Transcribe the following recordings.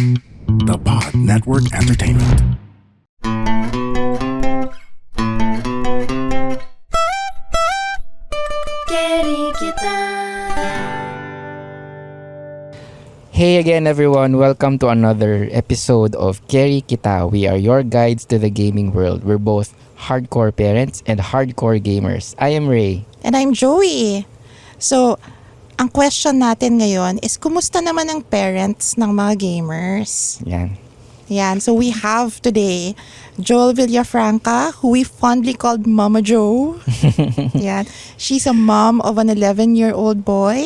The Pod Network Entertainment. Hey again everyone, welcome to another episode of Keri Kita. We are your guides to the gaming world. We're both hardcore parents and hardcore gamers. I am Ray. And I'm Joey. So, ang question natin ngayon is, kumusta naman ang parents ng mga gamers? Yan. So, we have today Joel Villafranca, who we fondly called Mama Jo. Yan. She's a mom of an 11-year-old boy.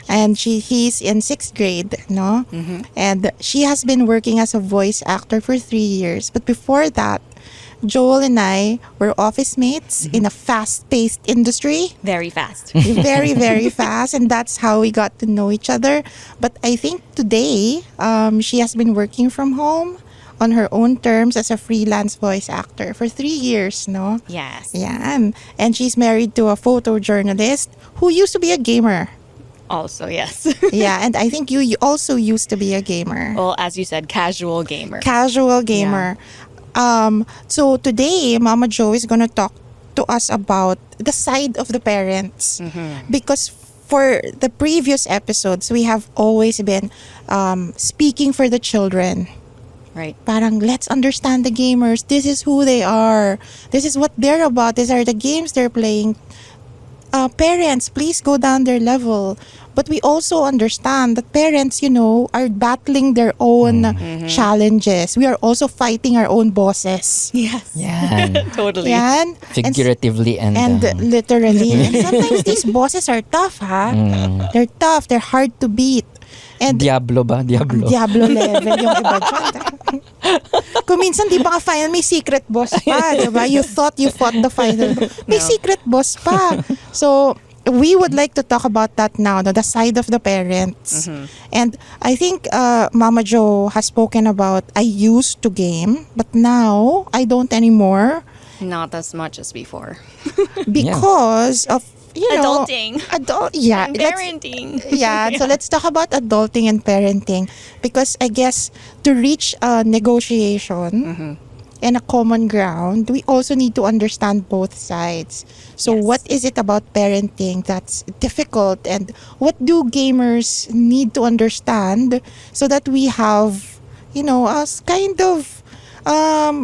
And he's in 6th grade, no? Mm-hmm. And she has been working as a voice actor for 3 years. But before that, Joel and I were office mates in a fast-paced industry. Very fast. Very, very fast. And that's how we got to know each other. But I think today, she has been working from home on her own terms as a freelance voice actor for 3 years, no? Yes. Yeah. And she's married to a photojournalist who used to be a gamer. Also, yes. Yeah, and I think you also used to be a gamer. Well, as you said, casual gamer. Casual gamer. So today, Mama Jo is going to talk to us about the side of the parents. Mm-hmm. Because for the previous episodes, we have always been speaking for the children. Right. Parang, let's understand the gamers. This is who they are. This is what they're about. These are the games they're playing. Parents, please go down their level. But we also understand that parents, are battling their own challenges. We are also fighting our own bosses. Yes. Yan. Totally. Yan. Figuratively and literally. And sometimes these bosses are tough, ha? They're tough. They're hard to beat. And Diablo ba? Diablo level yung iba dyan. Kung minsan, di ba nga final may secret boss pa, di ba? You thought you fought the final boss. May secret boss pa. So, we would like to talk about that now, no? The side of the parents. Mm-hmm. And I think Mama Jo has spoken about, I used to game, but now I don't anymore. Not as much as before. Because of adulting. And parenting. So let's talk about adulting and parenting, because I guess to reach a negotiation and a common ground, we also need to understand both sides. So what is it about parenting that's difficult, and what do gamers need to understand so that we have, a kind of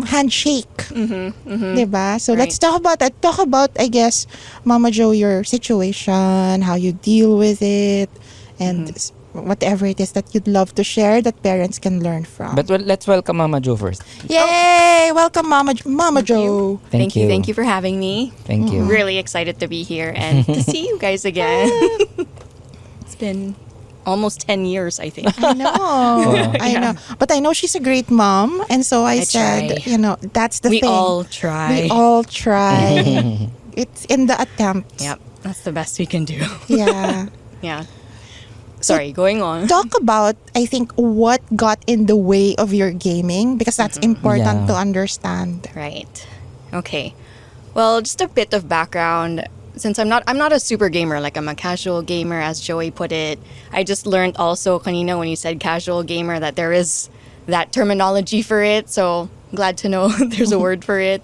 handshake. Diba? So let's talk about that. Talk about, I guess, Mama Jo, your situation, how you deal with it, and whatever it is that you'd love to share that parents can learn from. But let's welcome Mama Jo first. Yay! Welcome, Mama Jo. Thank you. Thank you for having me. Thank you. Really excited to be here and to see you guys again. It's been almost 10 years, I think. I know. But I know she's a great mom. And so I said, try. That's the we thing. We all try. It's in the attempt. Yep. That's the best we can do. Yeah. Yeah. Sorry, going on. Talk about, I think, what got in the way of your gaming, because that's important to understand. Right. Okay. Well, just a bit of background. Since I'm not a super gamer, like I'm a casual gamer, as Joey put it. I just learned also kanina when you said casual gamer that there is that terminology for it. So glad to know there's a word for it.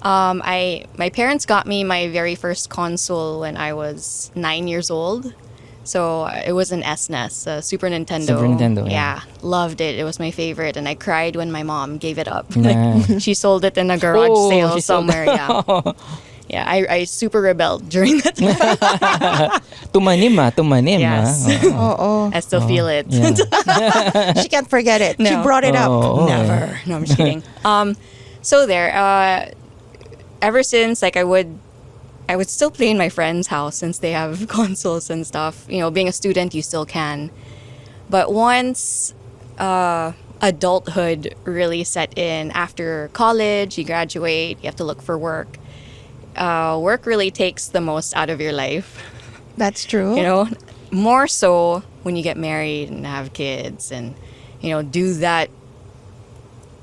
My parents got me my very first console when I was 9 years old. So it was an SNES, a Super Nintendo. Super Nintendo, yeah. Loved it. It was my favorite, and I cried when my mom gave it up. Nah. Like, she sold it in a garage sale somewhere. Yeah. Yeah, I super rebelled during that time. Tumanim. Yes. Oh. I still feel it. Yeah. She can't forget it. No. She brought it up. Never. No, I'm just kidding. So there, ever since, like I would still play in my friend's house since they have consoles and stuff. Being a student, you still can. But once adulthood really set in, after college, you graduate, you have to look for work. Work really takes the most out of your life. That's true. More so when you get married and have kids and, do that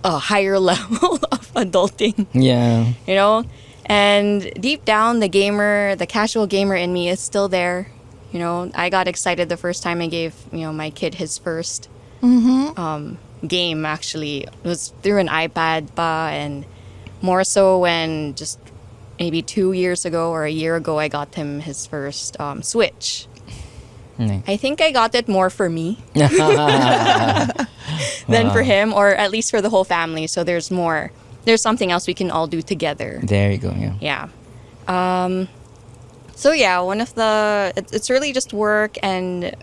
higher level of adulting. Yeah. And deep down, the casual gamer in me is still there. I got excited the first time I gave, my kid his first game actually was through an iPad pa, and more so when just maybe 2 years ago or a year ago I got him his first Switch. I think I got it more for me than for him, or at least for the whole family. So there's something else we can all do together. There you go. Yeah. Yeah. So yeah, it's really just work and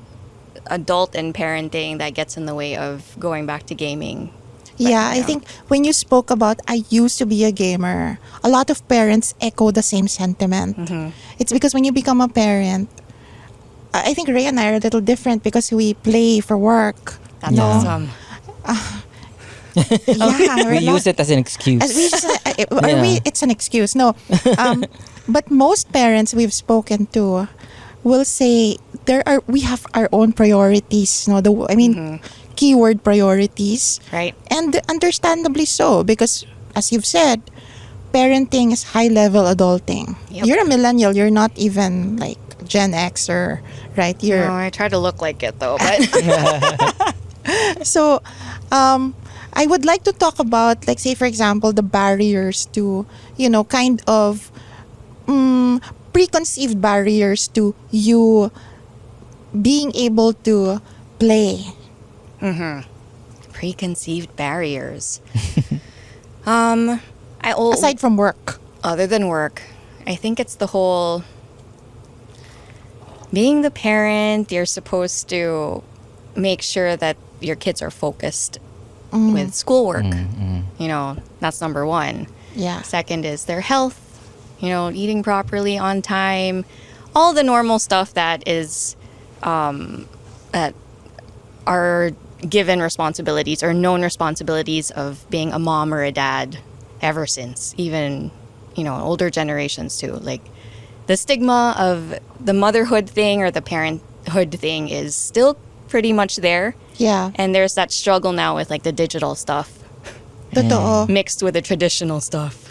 adult and parenting that gets in the way of going back to gaming. Yeah, I think when you spoke about I used to be a gamer, a lot of parents echo the same sentiment. It's because when you become a parent, I think Ray and I are a little different because we play for work. That's awesome. Yeah, We use it as an excuse. It's an excuse. No, but most parents we've spoken to will say we have our own priorities. No, keyword priorities, Right. and understandably so, because as you've said, parenting is high level adulting. Yep. You're a millennial. You're not even like Gen Xer, right? You're No, I try to look like it though, but So, I would like to talk about, like, say, for example, the barriers to, kind of preconceived barriers to you being able to play. preconceived barriers. Aside from work. Other than work, I think it's the whole being the parent. You're supposed to make sure that your kids are focused with schoolwork. That's number one. Yeah. Second is their health, eating properly on time, all the normal stuff that is that are given responsibilities or known responsibilities of being a mom or a dad ever since, even older generations too. Like the stigma of the motherhood thing or the parenthood thing is still pretty much there. Yeah. And there's that struggle now with like the digital stuff Totoo. mixed with the traditional stuff,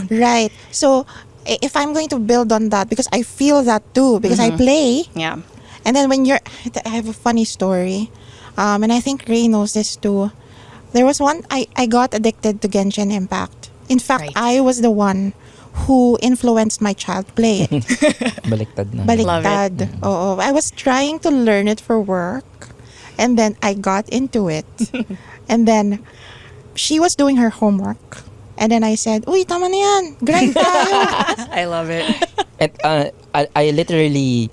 Right. So, if I'm going to build on that, because I feel that too, because I play, Yeah. and then I have a funny story, and I think Ray knows this too. There was one, I got addicted to Genshin Impact. In fact, Right. I was the one who influenced my child play it. Baliktad na. Baliktad. Oo. I was trying to learn it for work, and then I got into it. And then, she was doing her homework. And then I said, uy, tama na yan. Grind tayo. I love it. And I literally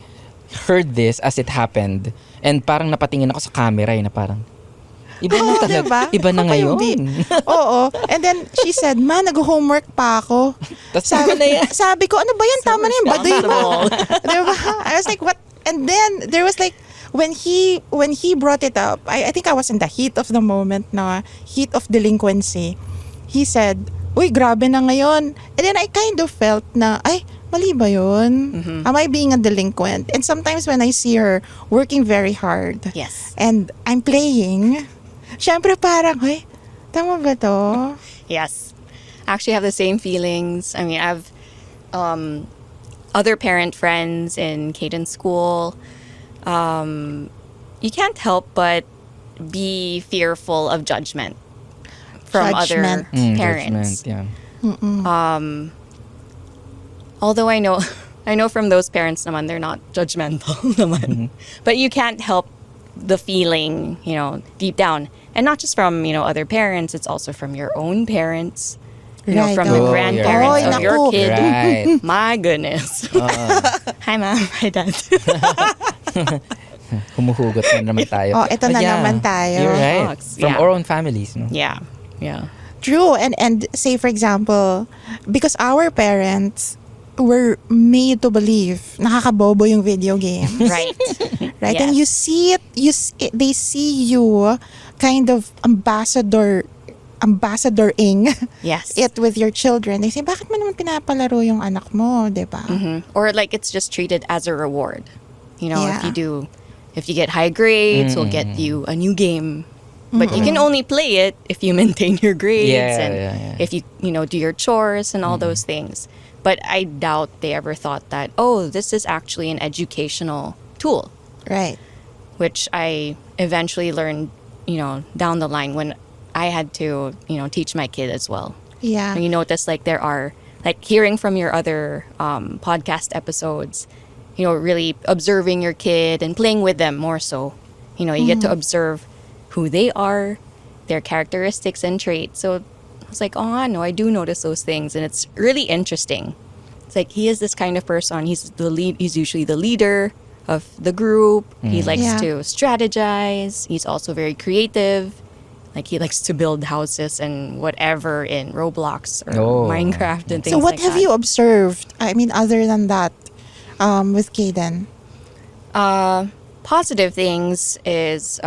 heard this as it happened. And parang napatingin ako sa camera na parang, iba na Oo, talaga. diba? Iba na Ako yung ngayon. Oo. And then she said, ma, nag-homework pa ako. Tapos tama na yan. Sabi ko, ano ba yan? Tama na yan. Baduy mo. Diba? I was like, what? And then there was like, when he brought it up, I think I was in the heat of the moment na, heat of delinquency. He said, uy, grabe na ngayon. And then I kind of felt na, ay, mali ba yun? Am I being a delinquent? And sometimes when I see her working very hard, Yes. and I'm playing, syempre parang, ay, tama ba to? Yes. I actually have the same feelings. I mean, I have other parent friends in Cadence School. You can't help but be fearful of judgment from Judgment. other parents. Judgment, yeah. Although I know from those parents naman, they're not judgmental naman. But you can't help the feeling, deep down. And not just from, other parents, it's also from your own parents. Right, From oh. the Oh, grandparents yeah. of your Oy, kid. Right. My goodness. Hi, mom. Hi, dad. Humuhugot na naman tayo. Oh, ito But na naman tayo. You're right. Talks, From yeah. our own families, no? Yeah. Yeah. True. And say, for example, because our parents were made to believe nakakabobo yung video games. Right. Right? Yes. And you see it, they see you kind of ambassadoring Yes. it with your children. They say, bakit mo naman pinapalaro yung anak mo, di ba? Or like it's just treated as a reward. Yeah. If you get high grades, we'll get you a new game. But you can only play it if you maintain your grades and if you do your chores and all those things. But I doubt they ever thought that, oh, this is actually an educational tool, Right. which I eventually learned down the line when I had to, teach my kid as well. Yeah. And you notice like there are, like hearing from your other podcast episodes, really observing your kid and playing with them more so. You get to observe who they are, their characteristics and traits. So it's like, oh, no, I do notice those things. And it's really interesting. It's like he is this kind of person. He's the lead. He's usually the leader of the group. He likes Yeah. to strategize. He's also very creative. Like he likes to build houses and whatever in Roblox or Oh. Minecraft and things So what like have that. you observed? I mean, other than that, with Kaden? Positive things is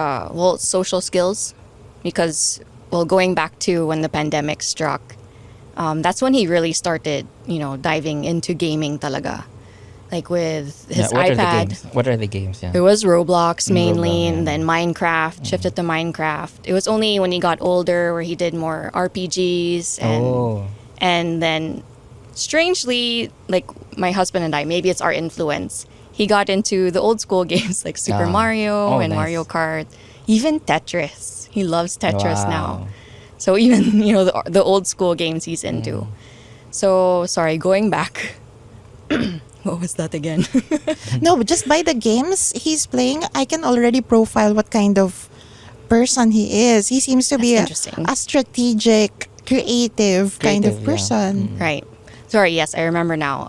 social skills, because going back to when the pandemic struck, that's when he really started diving into gaming talaga, like with his what are the iPad. games? What are the games? Yeah. It was Roblox mainly, Roblox, yeah. and then Minecraft, shifted to Minecraft. It was only when he got older where he did more RPGs, and then strangely, like my husband and I, maybe it's our influence, he got into the old school games like Super Mario and nice. Mario Kart, even Tetris. He loves Tetris now. Wow. So even the old school games he's into. So sorry, going back. What was that again? No, but just by the games he's playing, I can already profile what kind of person he is. He seems to be That's interesting. a strategic, creative kind of Creative, yeah. person. Right. Sorry, yes, I remember now.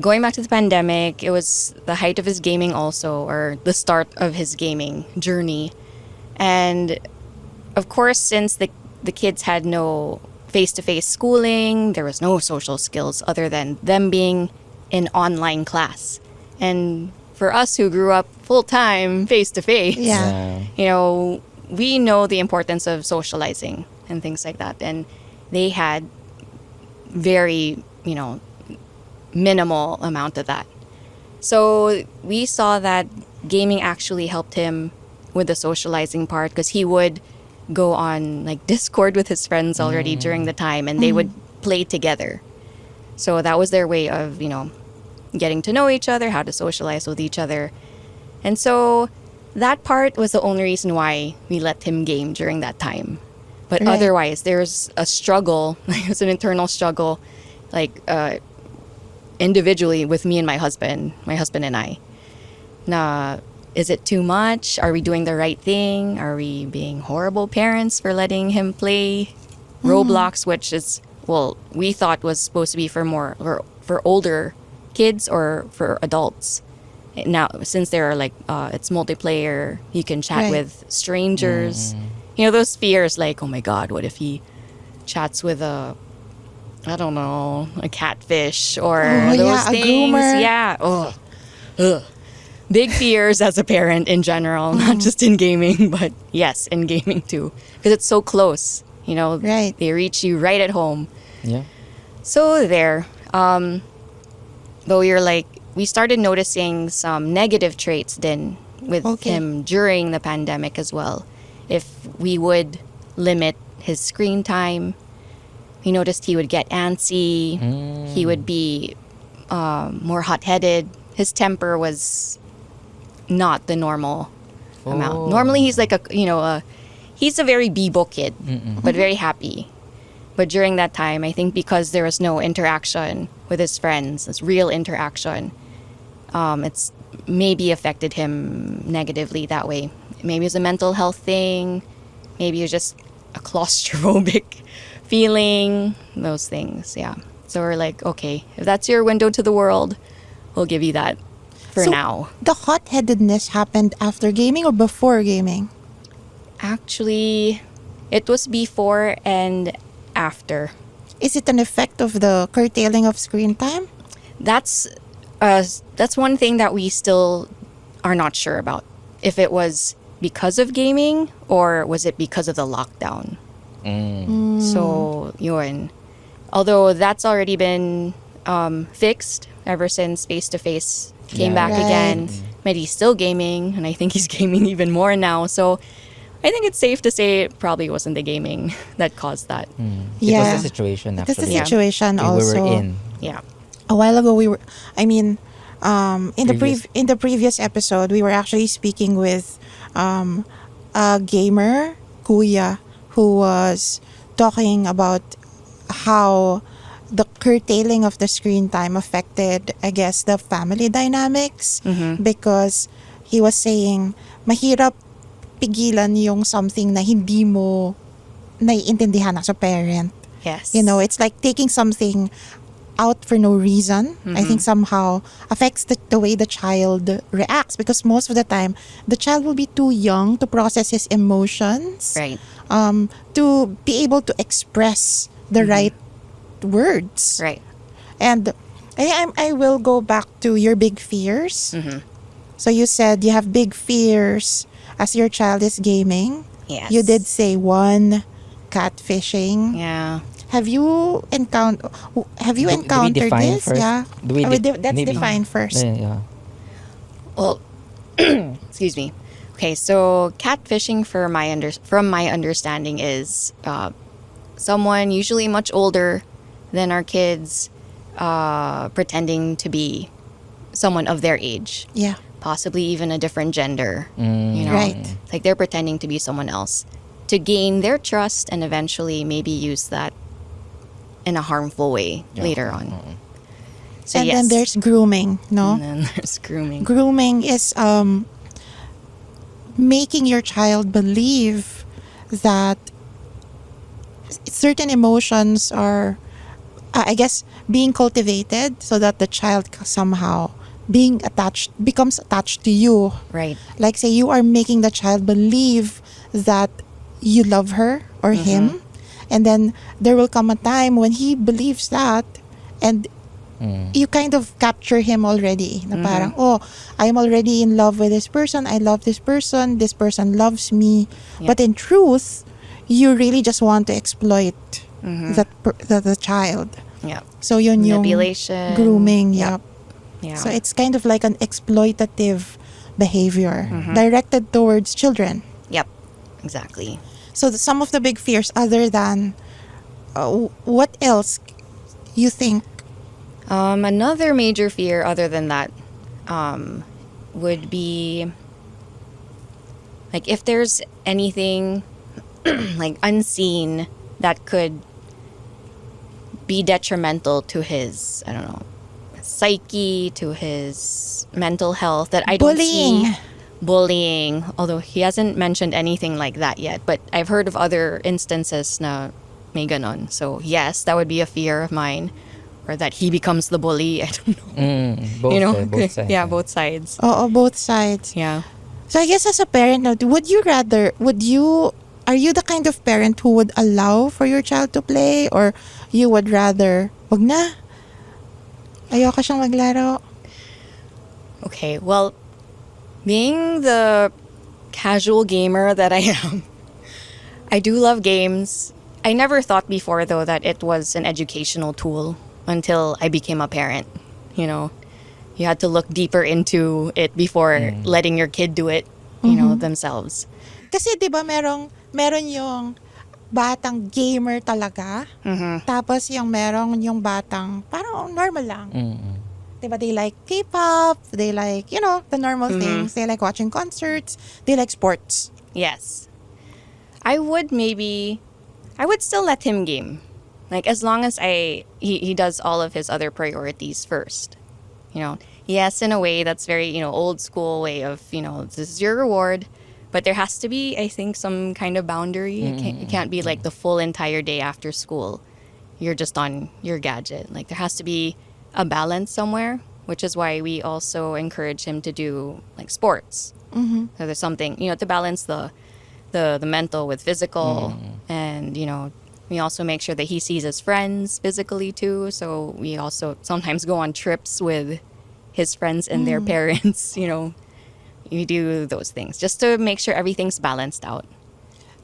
Going back to the pandemic, it was the height of his gaming also, or the start of his gaming journey. And of course, since the kids had no face-to-face schooling, there was no social skills other than them being in online class. And for us who grew up full-time, face-to-face, Yeah. we know the importance of socializing and things like that. And they had very, minimal amount of that. So we saw that gaming actually helped him with the socializing part, because he would go on like Discord with his friends already during the time, and they would play together. So that was their way of, getting to know each other, how to socialize with each other. And so that part was the only reason why we let him game during that time. But Right. otherwise, there's a struggle. It was an internal struggle, like individually with me and my husband and I. Na, is it too much? Are we doing the right thing? Are we being horrible parents for letting him play Roblox, which is, we thought was supposed to be for older kids or for adults. Now, since there are like, it's multiplayer, you can chat Right. with strangers. Those fears like, oh my God, what if he chats with a catfish or Oh, those yeah, a things. groomer. Yeah. Oh. Ugh. Big fears as a parent in general, not just in gaming, but yes, in gaming too. Because it's so close. Right. They reach you right at home. Yeah. So there. Though we started noticing some negative traits then with Okay. him during the pandemic as well. If we would limit his screen time, we noticed he would get antsy. He would be more hot-headed. His temper was not the normal amount. Normally, he's like he's a very Bibo kid, but very happy. But during that time, I think because there was no interaction with his friends, this real interaction, it's maybe affected him negatively that way. Maybe it's a mental health thing. Maybe it's just a claustrophobic feeling. Those things, yeah. So we're like, okay, if that's your window to the world, we'll give you that for So, now. The hot-headedness happened after gaming or before gaming? Actually, it was before and after. Is it an effect of the curtailing of screen time? That's one thing that we still are not sure about. If it was because of gaming or was it because of the lockdown. So yun. Although that's already been fixed ever since face-to-face came Yeah. back Right. again. But he's still gaming, and I think he's gaming even more now. So I think it's safe to say it probably wasn't the gaming that caused that. It Yeah. was the situation, That's the actually. Yeah. situation We also. were in. Yeah. A while ago in Previous. the previous episode we were actually speaking with a gamer, Kuya, who was talking about how the curtailing of the screen time affected, I guess, the family dynamics because he was saying mahirap pigilan yung something na hindi mo naiintindihan as a parent. Yes. You know, it's like taking something out for no reason. I think somehow affects the way the child reacts because most of the time the child will be too young to process his emotions, Right. to be able to express the right words. Right. And I will go back to your big fears. So you said you have big fears as your child is gaming. Yes. You did say one, catfishing. Yeah. Have you encountered Do we encountered define this? first? Yeah. Do we Let's maybe- define first. Yeah. Well, excuse me. Okay, so catfishing from my understanding is someone usually much older than our kids pretending to be someone of their age, Yeah. possibly even a different gender. You know, Right. like they're pretending to be someone else to gain their trust and eventually maybe use that in a harmful way later on. So And yes. then there's grooming, no? And then there's grooming. Grooming is making your child believe that certain emotions are, I guess, being cultivated so that the child somehow becomes attached to you. Right. Like say you are making the child believe that you love her or him, and then there will come a time when he believes that, and you kind of capture him already. Na parang, oh, I'm already in love with this person. I love this person loves me. But in truth, you really just want to exploit the child. Yeah. So yun yung Manipulation. grooming. Yep. Yeah. So it's kind of like an exploitative behavior directed towards children. Yep. Exactly. So some of the big fears other than what else you think? Another major fear other than that would be like if there's anything like unseen that could be detrimental to his, I don't know, psyche, to his mental health that I don't Bullying. see. Bullying, although he hasn't mentioned anything like that yet, but I've heard of other instances na may ganon. So yes, that would be a fear of mine, or that he becomes the bully. I don't know. Both, You know, both sides. yeah, both sides. Oo, both sides. Yeah. So I guess as a parent now, are you the kind of parent who would allow for your child to play, or you would rather, wag na, ayoko siyang maglaro? Okay, well, being the casual gamer that I am, I do love games. I never thought before, though, that it was an educational tool until I became a parent. You know, you had to look deeper into it before letting your kid do it, you know, themselves. Kasi 'di ba meron yung batang gamer talaga. Tapos merong yung batang parang normal lang. Diba, they like K-pop, they like, you know, the normal things. They like watching concerts, they like sports. Yes. I would still let him game. Like, as long as he does all of his other priorities first. You know, yes, in a way, that's very, you know, old school way of, you know, this is your reward. But there has to be, I think, some kind of boundary. It can't be like the full entire day after school. You're just on your gadget. Like, there has to be a balance somewhere, which is why we also encourage him to do like sports. So there's something, you know, to balance the mental with physical, and you know, we also make sure that he sees his friends physically too. So we also sometimes go on trips with his friends and their parents. You know, we do those things just to make sure everything's balanced out.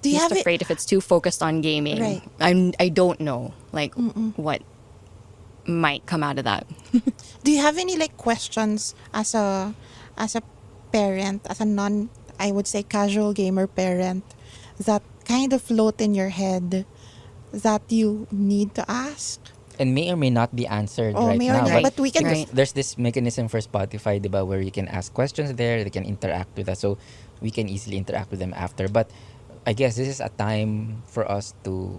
Do you Just have afraid if it's too focused on gaming. Right. I don't know like what might come out of that. Do you have any like questions as a parent, as a I would say casual gamer parent, that kind of float in your head that you need to ask? And may or may not be answered Oh, right may or now. not, but we can Right. There's this mechanism for Spotify, diba, where you can ask questions there, they can interact with us, so we can easily interact with them after. But I guess this is a time for us to,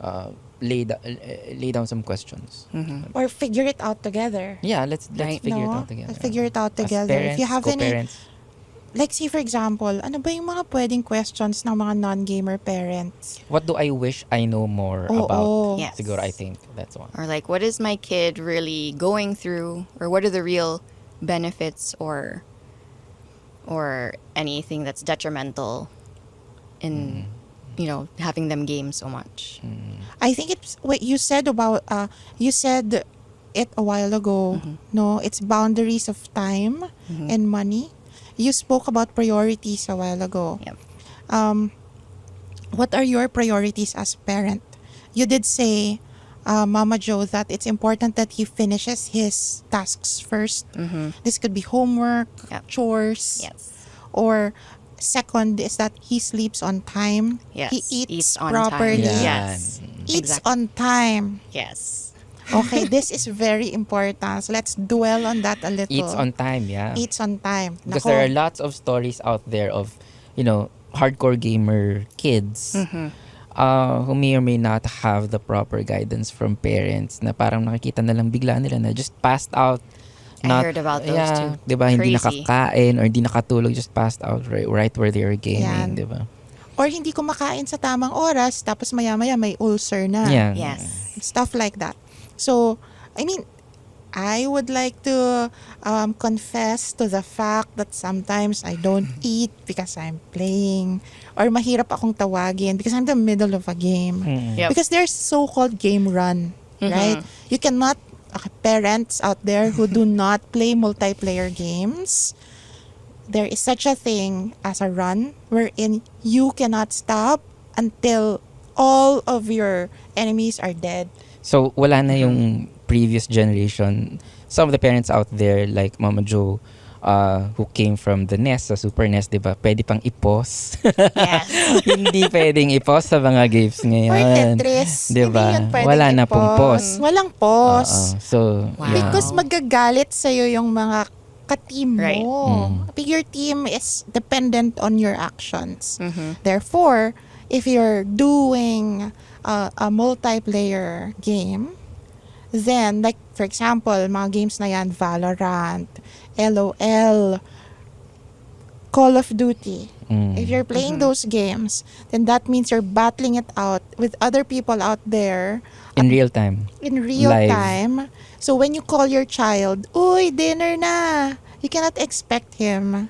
uh, lay down some questions. or figure it out together. Yeah, let's Right. figure it No? out together. Let's figure it out As together. If you parents, have any, co-parents. like say for example, ano ba yung mga pwedeng questions ng mga non-gamer parents? What do I wish I know more Oo. about? Yes. Siguro, I think that's one. Or like, what is my kid really going through, or what are the real benefits or anything that's detrimental in having them game so much. I think it's what you said about you said it a while ago. No, it's boundaries of time and money. You spoke about priorities a while ago. Yep. What are your priorities as a parent? You did say, Mama Joe, that it's important that he finishes his tasks first. This could be homework, Yep. chores, Yes. or second is that he sleeps on time. Yes. He eats on properly. time. Yeah. Yes. Eats Exactly. on time. Yes. Okay, this is very important. So let's dwell on that a little. Eats on time, yeah. Eats on time. Because Nako. there are lots of stories out there of, hardcore gamer kids who may or may not have the proper guidance from parents na parang nakikita na lang bigla nila na just passed out. I heard about those too. Diba? Hindi Crazy. nakakain or hindi nakatulog, just passed out right where they were gaming, Yan. diba? Or hindi kumakain sa tamang oras, tapos maya-maya may ulcer na. Yeah. Yes. Stuff like that. So, I mean, I would like to confess to the fact that sometimes I don't eat because I'm playing, or mahirap akong tawagin because I'm in the middle of a game. Yep. Because there's so-called game run, right? You cannot, parents out there who do not play multiplayer games, there is such a thing as a run wherein you cannot stop until all of your enemies are dead. So, wala na yung previous generation. Some of the parents out there, like Mama Jo, who came from the NES, sa Super NES, di ba? Pwede pang i-pause. Yes. Hindi pwedeng i-pause sa mga games Or ngayon. Tetris. Di ba? Hindi yun pwedeng Wala na pong i-pause. pause. Walang pause. So, Wow. yeah. Because magagalit sa'yo yung mga ka-team mo. Right. Your team is dependent on your actions. Therefore, if you're doing a multiplayer game, then, like, for example, mga games na yan, Valorant, LOL, Call of Duty. If you're playing those games, then that means you're battling it out with other people out there In real time. in real Live. time. So when you call your child, "Uy, dinner na," you cannot expect him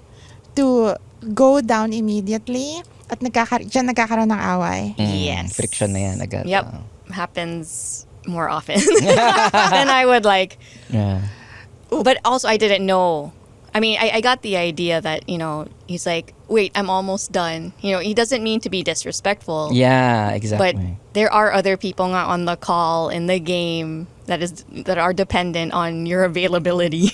to go down immediately at dyan nagkakaroon ng away. Yes. Friction na yan agad. Yep. Happens more often than I would like. Yeah. But also, I didn't know. I mean, I got the idea that, he's like, wait, I'm almost done. He doesn't mean to be disrespectful. Yeah, But exactly. there are other people nga on the call in the game that are dependent on your availability.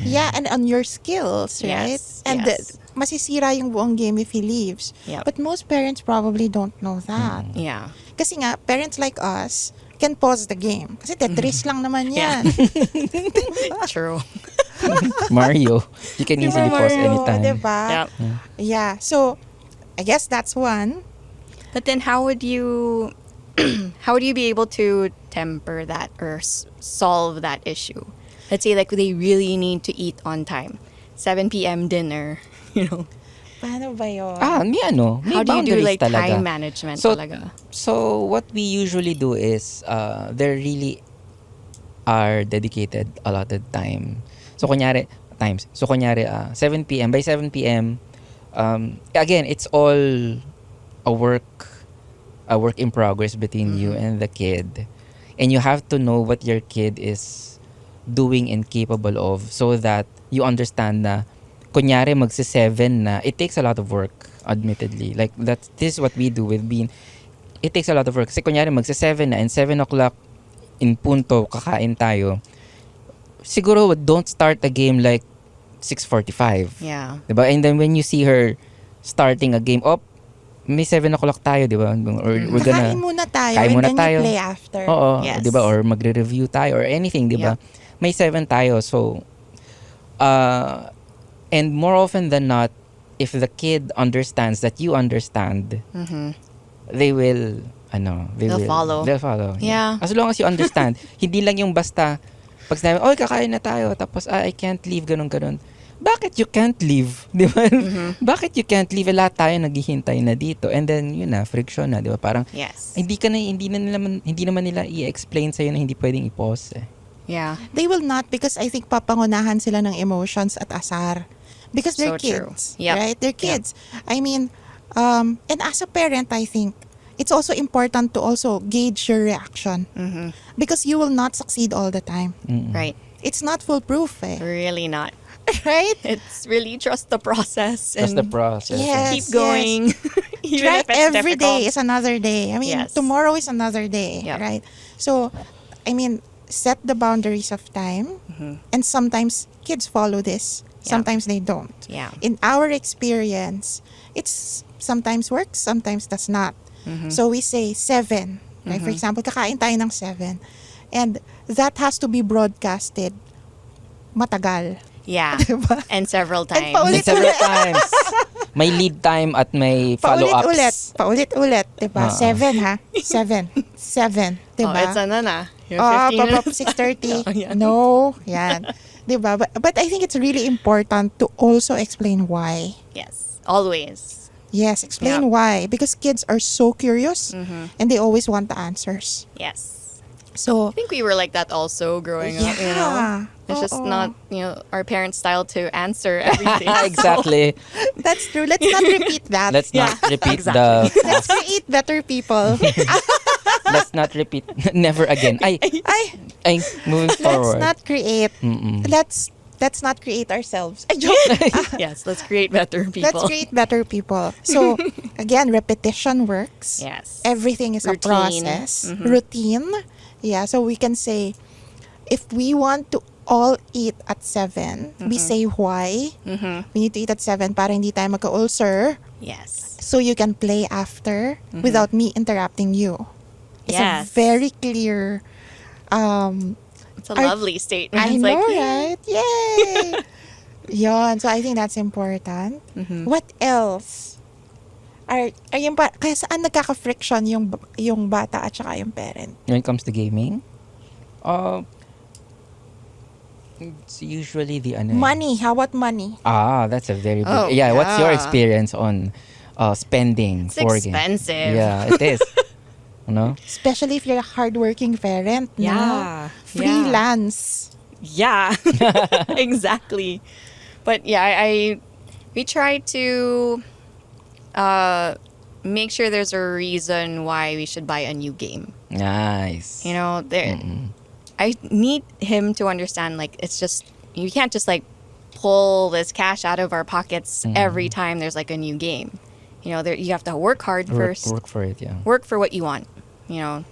Yeah, and on your skills, right? Yes, And yes. masisira yung buong game if he leaves. Yep. But most parents probably don't know that. Yeah. Kasi nga, parents like us can pause the game. Kasi Tetris lang naman Yeah. yan. True. Mario, you can easily pause Mario, anytime. diba? Yep. Yeah, so I guess that's one. But then how would you be able to temper that or solve that issue? Let's say like they really need to eat on time. 7 p.m. dinner, Paano ba yun? May How do you do boundaries like talaga. time management So, talaga? so what we usually do is there really are dedicated allotted time. So kunyari 7 p.m. By 7 p.m. Again, it's all a work in progress between you and the kid. And you have to know what your kid is doing and capable of so that you understand na kunyari magsi-7 na, it takes a lot of work, admittedly. Like, this is what we do with Bean. It takes a lot of work. Kasi kunyari magsi-7 na and 7 o'clock in punto, kakain tayo. Siguro, don't start the game like 6:45. Yeah. Diba? And then when you see her starting a game, may 7 o'clock tayo, di ba? Or we're gonna... Kakain muna tayo Kain and muna then tayo. you play after. Oo, Yes. di ba? Or magre-review tayo or anything, di ba? Yep. May 7 tayo. So, and more often than not, if the kid understands that you understand, they will, They'll follow. They'll follow. Yeah. As long as you understand, hindi lang yung basta, pag sinabi, oy, kakain na tayo, tapos, I can't leave, ganun. Bakit you can't leave? Di ba? Bakit you can't leave? Lahat tayo naghihintay na dito. And then, yun na, friction na, di ba? Parang, Yes. hindi naman nila i-explain sa'yo na hindi pwedeng i-pause eh. Yeah. They will not because I think papangunahan sila ng emotions at asar. Because they're So true. kids, Yep. right? They're kids. I mean, and as a parent, I think, it's also important to also gauge your reaction. Because you will not succeed all the time. Right. It's not foolproof, eh. Really not. Right? It's really trust the process Just and the process. Yes. keep going. Even Try if it's every day difficult. is another day. I mean, Yes. tomorrow is another day, Yep. right? So, I mean, set the boundaries of time. And sometimes kids follow this. Yeah. Sometimes they don't. Yeah. In our experience, it's sometimes works, sometimes does not. So we say 7. Like for example, kakain tayo ng 7. And that has to be broadcasted matagal. Yeah. Diba? And several And times. paulit- And several times. May lead time at may follow-ups. Paulit-ulit, diba? 7 ha? 7. 7, diba? Oh, it's na. You're Ah, 15 pop-up minutes. 6:30. Oh, yan. No, yan. Diba? But I think it's really important to also explain why. Yes. Always. Yes, explain Yeah. why. Because kids are so curious and they always want the answers. Yes. So, I think we were like that also growing up, you know. yeah. It's just Oo. not, our parents' style to answer everything. Exactly. That's true. Let's not repeat that. Let's not repeat exactly. Let's create better people. Let's not repeat. Never again. Ay, moving Let's forward. not create. Let's not create ourselves. I joke. Yes, let's create better people. Let's create better people. So, again, repetition works. Yes. Everything is Routine. a process. Routine. Yeah, so we can say, if we want to all eat at 7, we say why. We need to eat at 7 para hindi tayo magka-ulcer. Yes. So you can play after without me interrupting you. It's a Yes. very clear... It's a lovely statement. I It's know, like, right? Yay! Yon. So I think that's important. What else? Ayun pa, kaya saan nagkaka-friction yung bata at saka yung parent? When it comes to gaming, it's usually the Money. How about money? That's a very big. Oh, yeah, what's your yeah. experience on spending It's for games? expensive. Yeah, it is. Especially if you're a hardworking parent. No? Yeah. Freelance. Yeah. Exactly. But yeah, we try to make sure there's a reason why we should buy a new game. Nice. You know, I need him to understand, like, it's just, you can't just, like, pull this cash out of our pockets every time there's, like, a new game. You know, you have to work hard first. Work for it, yeah. Work for what you want, you know.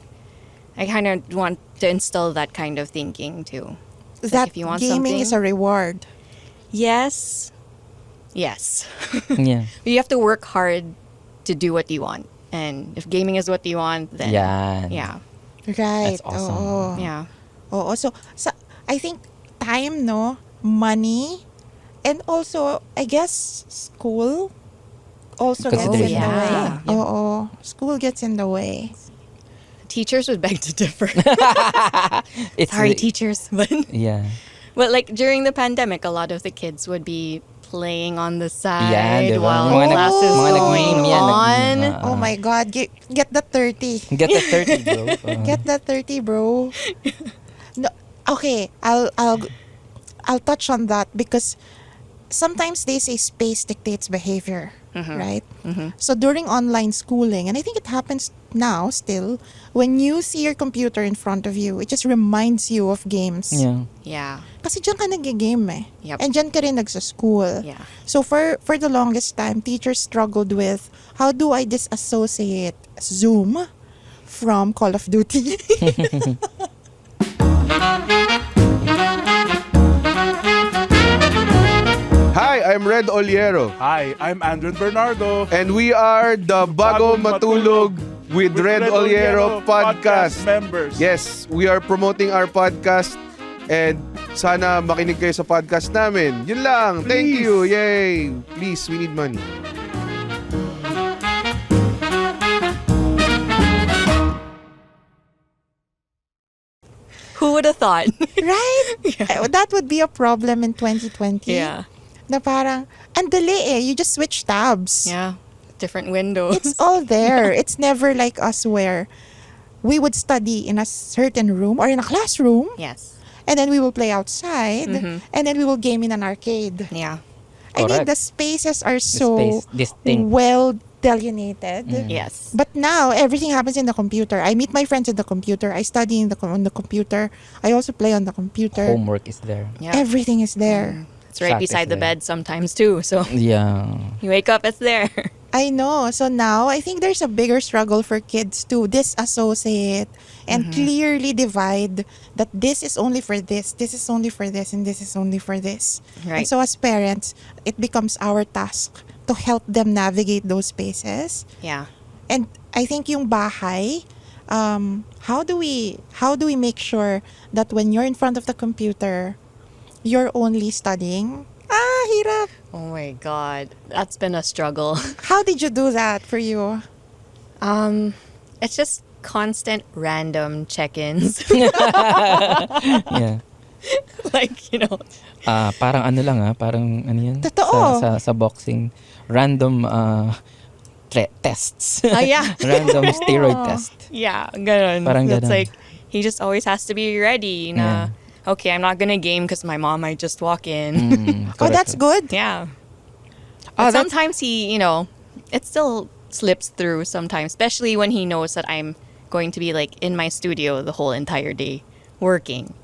I kind of want to instill that kind of thinking, too. It's That like, if you want gaming is a something- reward. Yes. Yes. Yeah. You have to work hard to do what you want. And if gaming is what you want, then... Yeah. Yeah. Right. That's awesome. Oo. Yeah. Oo. So, I think time, no? Money. And also, I guess, school also gets in the Consideration. way. Yeah. Oo. School gets in the way. Teachers would beg to differ. It's Sorry, the- teachers. But, Yeah. but like during the pandemic, a lot of the kids would be playing on the side Yeah, diba? while Mga class is mga going nag-meme yan, on. Oh my God. Get the 30. Get the 30, bro. Get that 30, bro. No, okay, I'll touch on that because sometimes they say space dictates behavior, right? So during online schooling, and I think it happens now still, when you see your computer in front of you, it just reminds you of games. Yeah. Yeah. Kasi dyan ka nag-game eh. Yep. And dyan ka rin nagsa-school. Yeah. So for the longest time, teachers struggled with, how do I disassociate Zoom from Call of Duty? Hi, I'm Red Oliero. Hi, I'm Andrew Bernardo. And we are the Bago Matulog with Red Oliero podcast. Members. Yes, we are promoting our podcast and sana makinig kayo sa podcast namin. Yun lang. Thank Please. you. Yay. Please, we need money. Who would have thought? Right? That would be a problem in 2020. Yeah. Na parang, ang dali eh. You just switch tabs. Yeah. Different windows. It's all there. It's never like us where we would study in a certain room or in a classroom. Yes. And then we will play outside. Mhm. And then we will game in an arcade. Yeah. I mean, Correct. the spaces are so space distinct. well delineated. Yes. But now, everything happens in the computer. I meet my friends in the computer. I study on the computer. I also play on the computer. Homework is there. Yeah. Everything is there. It's right Chat is beside the there. bed sometimes too. So Yeah. you wake up, it's there. I know. So now, I think there's a bigger struggle for kids to disassociate and clearly divide that this is only for this is only for this, and this is only for this. And Right. so as parents, it becomes our task to help them navigate those spaces. Yeah. And I think yung bahay, how do we make sure that when you're in front of the computer, you're only studying? Hirap. Oh my God. That's been a struggle. How did you do that for you? It's just constant random check-ins. Yeah. Like, Parang ano lang parang ano yun? Totoo. Sa boxing. Random tests. yeah. Random steroid test. Yeah, ganun. Parang It's ganun. like, he just always has to be ready na, okay, I'm not gonna game because my mom might just walk in. Oh, that's good. Yeah. Oh, But that's- sometimes he, it still slips through sometimes, especially when he knows that I'm going to be like in my studio the whole entire day working.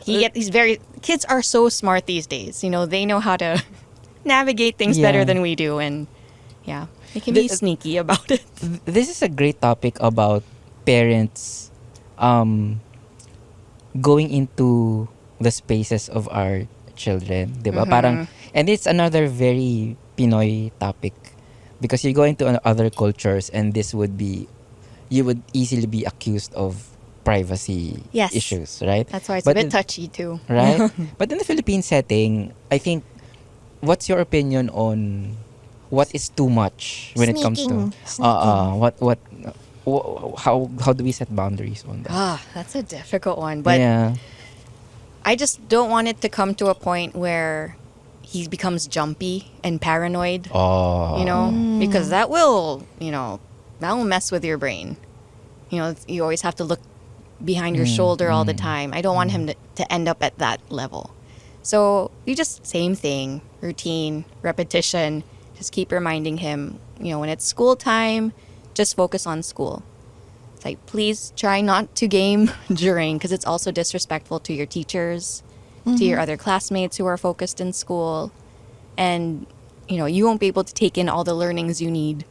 Kids are so smart these days. They know how to navigate things better Yeah. than we do. And yeah, they can be The- sneaky about it. This is a great topic about parents going into the spaces of our children, 'di ba? Parang, and it's another very Pinoy topic because you go into other cultures and you would easily be accused of privacy Yes. issues, right? That's why it's But a bit in- touchy too. Right? But in the Philippine setting, I think, what's your opinion on what is too much when it comes to Sneaking. how do we set boundaries on that? That's a difficult one. But yeah. I just don't want it to come to a point where he becomes jumpy and paranoid, Oh. because that will mess with your brain. You always have to look behind your shoulder all the time. I don't want him to end up at that level. So you just same thing, routine, repetition. Just keep reminding him, when it's school time, just focus on school. It's like, please try not to game during, because it's also disrespectful to your teachers, to your other classmates who are focused in school. And, you won't be able to take in all the learnings you need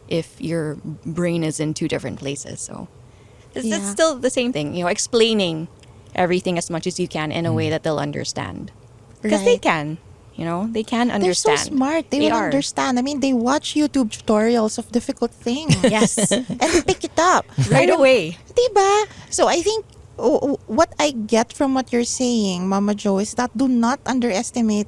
if your brain is in two different places. So it's Yeah. still the same thing, explaining everything as much as you can in a way that they'll understand. Because they Right. can, they can They're understand. so smart. They will are. understand. I mean, they watch YouTube tutorials of difficult things. Yes. And they pick it up. Right away. Diba? So I think what I get from what you're saying, Mama Jo, is that do not underestimate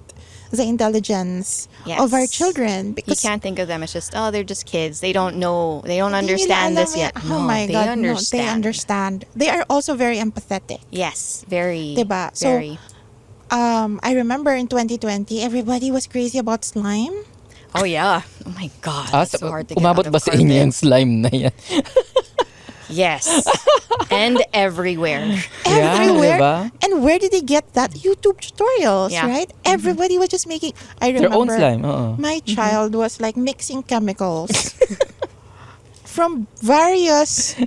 the intelligence of our Yes. children. You Because can't think of them as just, they're just kids. They don't know. They don't hindi nila understand alam this yan. yet. Oh my they God, understand. no, they understand. They are also very empathetic. Yes, very. Diba? So, Very. I remember in 2020, everybody was crazy about slime. Oh yeah. Oh my God. It's so hard to get umabot out ba of sa inyo yung carpet. slime na yan? Yes. And everywhere. Yeah, Everywhere. diba? And where did they get that? YouTube tutorials, Yeah. right? Everybody was just making. I Their remember own slime. Oo. my child was like mixing chemicals from various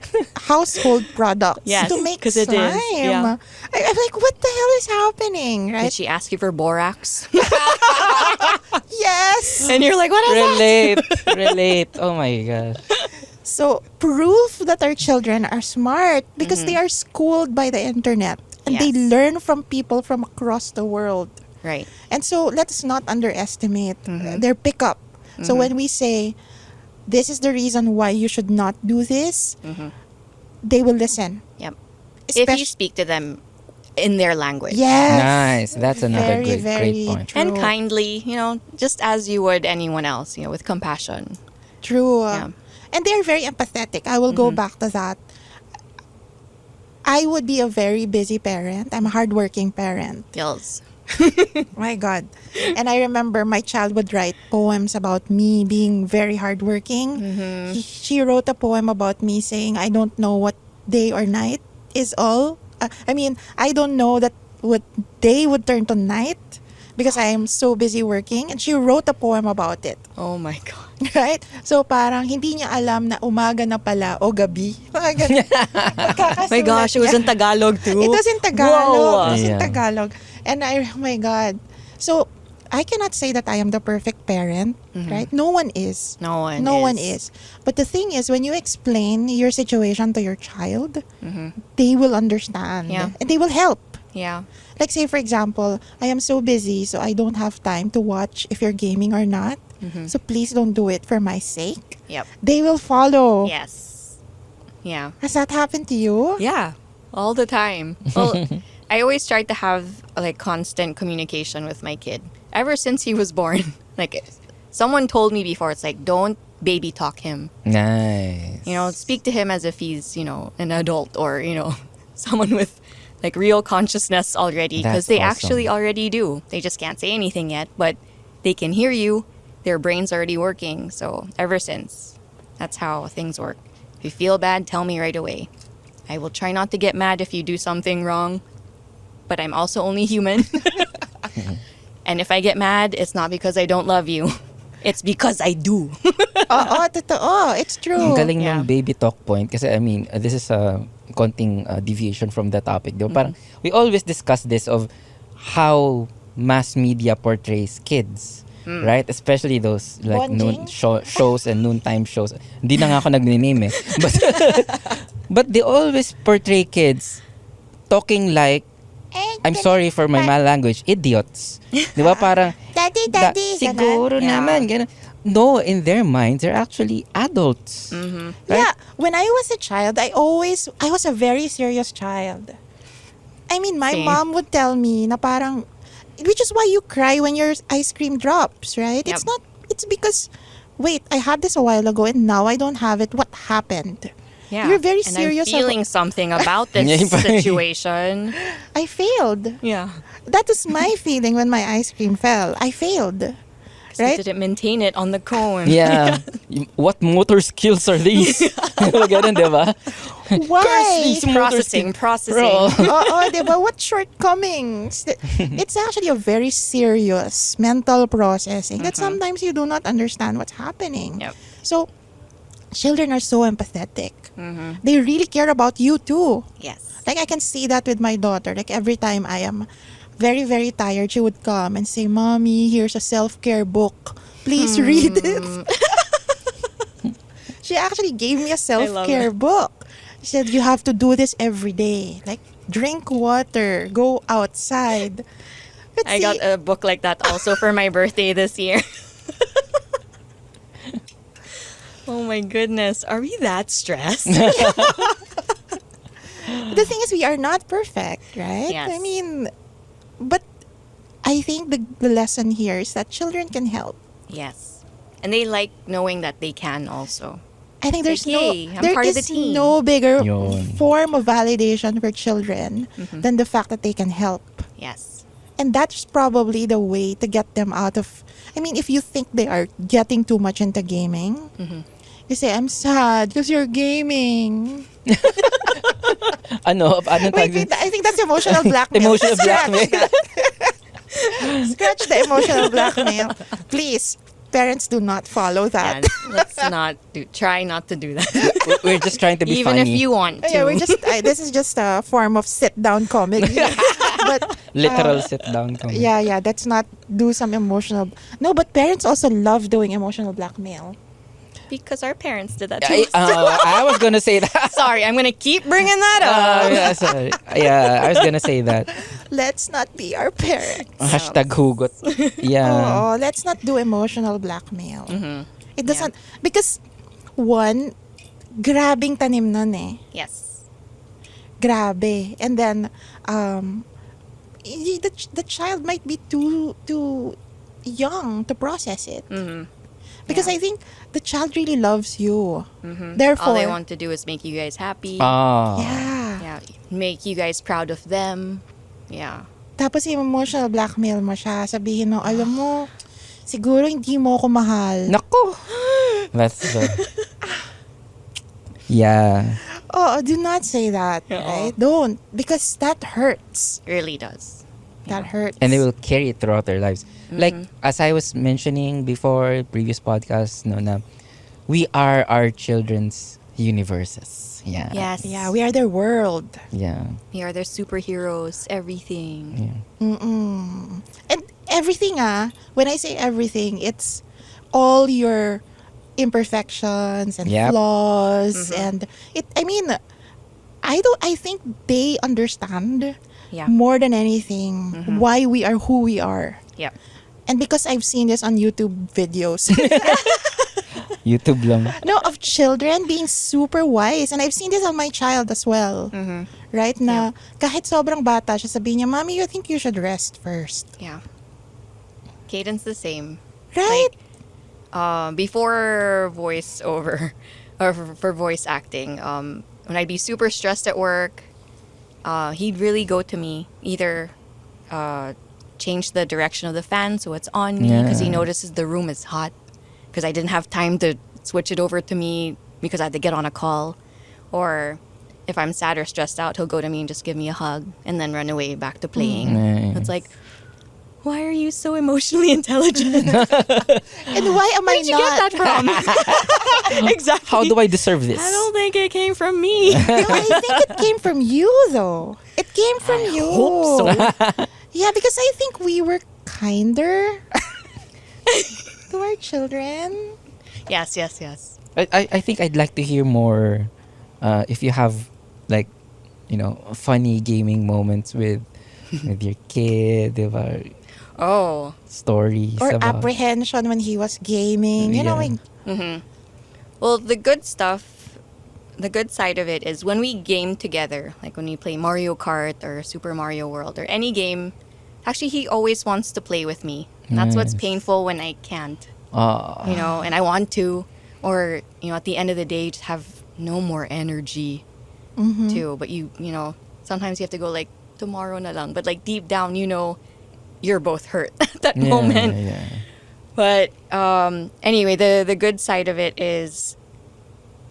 household products Yes, to make 'cause it slime. is, yeah. I'm like, what the hell is happening, Did right? she ask you for borax? Yes. And you're like, what is that? Relate. Oh my gosh. So proof that our children are smart because they are schooled by the internet and they Yes. learn from people from across the world. Right. And so let's not underestimate their pickup. So when we say, this is the reason why you should not do this, they will listen. Yep. If you Especially, speak to them in their language. yes. Nice. That's another Very, great point. true. And kindly, just as you would anyone else, with compassion. True. Yeah. And they're very empathetic. I will go back to that. I would be a very busy parent. I'm a hardworking parent. Yes. My God. And I remember my child would write poems about me being very hardworking. She wrote a poem about me saying, I don't know what day or night is all. I don't know that what day would turn to night because I am so busy working. And she wrote a poem about it. Oh my God. Right? So parang hindi niya alam na umaga na pala o gabi. Mga ganun. Oh my gosh, it was niya. in Tagalog too. It was in Tagalog. Whoa. It was in Yeah. Tagalog. And oh my God. So, I cannot say that I am the perfect parent, right? No one is. No one No is. one is. But the thing is, when you explain your situation to your child, they will understand. Yeah. And they will help. Yeah. Like say, for example, I am so busy, so I don't have time to watch if you're gaming or not. So please don't do it for my sake. Yep. They will follow. Yes. Yeah. Has that happened to you? Yeah. All the time. Well, I always try to have like constant communication with my kid ever since he was born. Like someone told me before, it's like, don't baby talk him. Nice. Speak to him as if he's, an adult or, someone with like real consciousness already, because That's they awesome. actually already do. They just can't say anything yet, but they can hear you. Their brain's already working. So ever since, that's how things work. If you feel bad, tell me right away. I will try not to get mad if you do something wrong, but I'm also only human. And if I get mad, it's not because I don't love you. It's because I do. Oo, totoo. It's true. Ang galing Yeah. ng baby talk point kasi this is a konting deviation from the topic. Diba? Parang we always discuss this of how mass media portrays kids. Right? Especially those like Bonding? shows and noontime shows. Hindi na nga ako nag-name eh. But they always portray kids talking like, I'm sorry for my mal-language, idiots. Di ba? Parang, Daddy, daddy. siguro Yeah. naman. Ganun. No, in their minds, they're actually adults. Right? Yeah, when I was a child, I was a very serious child. I mean, my Same. mom would tell me na parang, which is why you cry when your ice cream drops, right? Yep. It's because, wait, I had this a while ago and now I don't have it. What happened? Yeah. You're very and serious I'm feeling something about this Yeah, situation. I failed. Yeah. That was my feeling when my ice cream fell. I failed. Right? Right? Didn't maintain it on the cone. Yeah. What motor skills are these? Ganun, di ba? Why? these motor Processing. Bro. Oo, diba? What shortcomings? It's actually a very serious mental processing that sometimes you do not understand what's happening. Yep. So, children are so empathetic. They really care about you too. Yes. Like I can see that with my daughter. Like every time I am very, very tired, she would come and say, Mommy, here's a self-care book. Please read it. She actually gave me a self-care book. She said, you have to do this every day. Like, drink water, go outside. But I got a book like that also for my birthday this year. Oh my goodness. Are we that stressed? the thing is, we are not perfect, right? Yes. I mean, but I think the lesson here is that children can help. Yes. And they like knowing that they can also. I think there's Like, yay, I'm there part of is the team. no bigger Yun. form of validation for children than the fact that they can help. Yes. And that's probably the way to get them out of. I mean, if you think they are getting too much into gaming, you say, I'm sad because you're gaming. Ano Wait, tawag wait, I think that's emotional blackmail. Emotional Scratch blackmail. that. Scratch the emotional blackmail. Please, parents, do not follow that. And let's try not to do that. We're just trying to be Even funny. if you want to. Yeah, this is just a form of sit-down comedy. But Literal sit-down comedy. yeah, let's not do some emotional. No, but parents also love doing emotional blackmail. Because our parents did that too. I was gonna say that. Sorry, I'm going to keep bringing that up. Yeah, sorry. Yeah, I was gonna say that. let's not be our parents. Hashtag hugot. Yeah. Oh, let's not do emotional blackmail. It doesn't, because one, grabing tanim nun eh. Yes. Grabe. And then, the child might be too young to process it. Because I think the child really loves you. Therefore, All they want to do is make you guys happy. Ah. yeah. Yeah. Make you guys proud of them. Yeah. Tapos yung emotional blackmail mo siya. Sabihin mo, alam mo, siguro hindi mo ako mahal. Nako. That's the... Yeah. Oh, do not say that, right? Don't. Because that hurts. It really does. That hurts. And they will carry it throughout their lives. Like, as I was mentioning before, previous podcasts, no, na, we are our children's universes. Yeah. Yes. Yeah, we are their world. Yeah. We are their superheroes, everything. Yeah. And everything, when I say everything, it's all your imperfections and Yep. flaws. And I think they understand Yeah. more than anything why we are who we are. Yep. And because I've seen this on YouTube videos. YouTube lang. No, of children being super wise. And I've seen this on my child as well. Right? Na kahit sobrang bata siya, sabihin niya, Mommy, you think you should rest first. Yeah. Caden's the same. Right? Before voice over, or for voice acting, when I'd be super stressed at work, he'd really go to me, either change the direction of the fan so it's on me because he Yeah. notices the room is hot because I didn't have time to switch it over to me because I had to get on a call. Or if I'm sad or stressed out, he'll go to me and just give me a hug and then run away back to playing. Nice. It's like, why are you so emotionally intelligent? And why am Where I did you get not? that from? Exactly. How do I deserve this? I don't think it came from me. No, I think it came from you, though. It came from you. hope so. Yeah, because I think we were kinder to our children. Yes. I think I'd like to hear more if you have like, funny gaming moments with your kid, diba? Oh. Stories Or about apprehension when he was gaming. You know, Yeah. like, Well, the good stuff, the good side of it is when we game together, like when we play Mario Kart or Super Mario World or any game, actually he always wants to play with me. And that's what's Nice. painful when I can't, Ah. and I want to, or, at the end of the day, just have no more energy too. But sometimes you have to go like, tomorrow na lang. But like deep down, you're both hurt at that moment. Yeah. But anyway, the good side of it is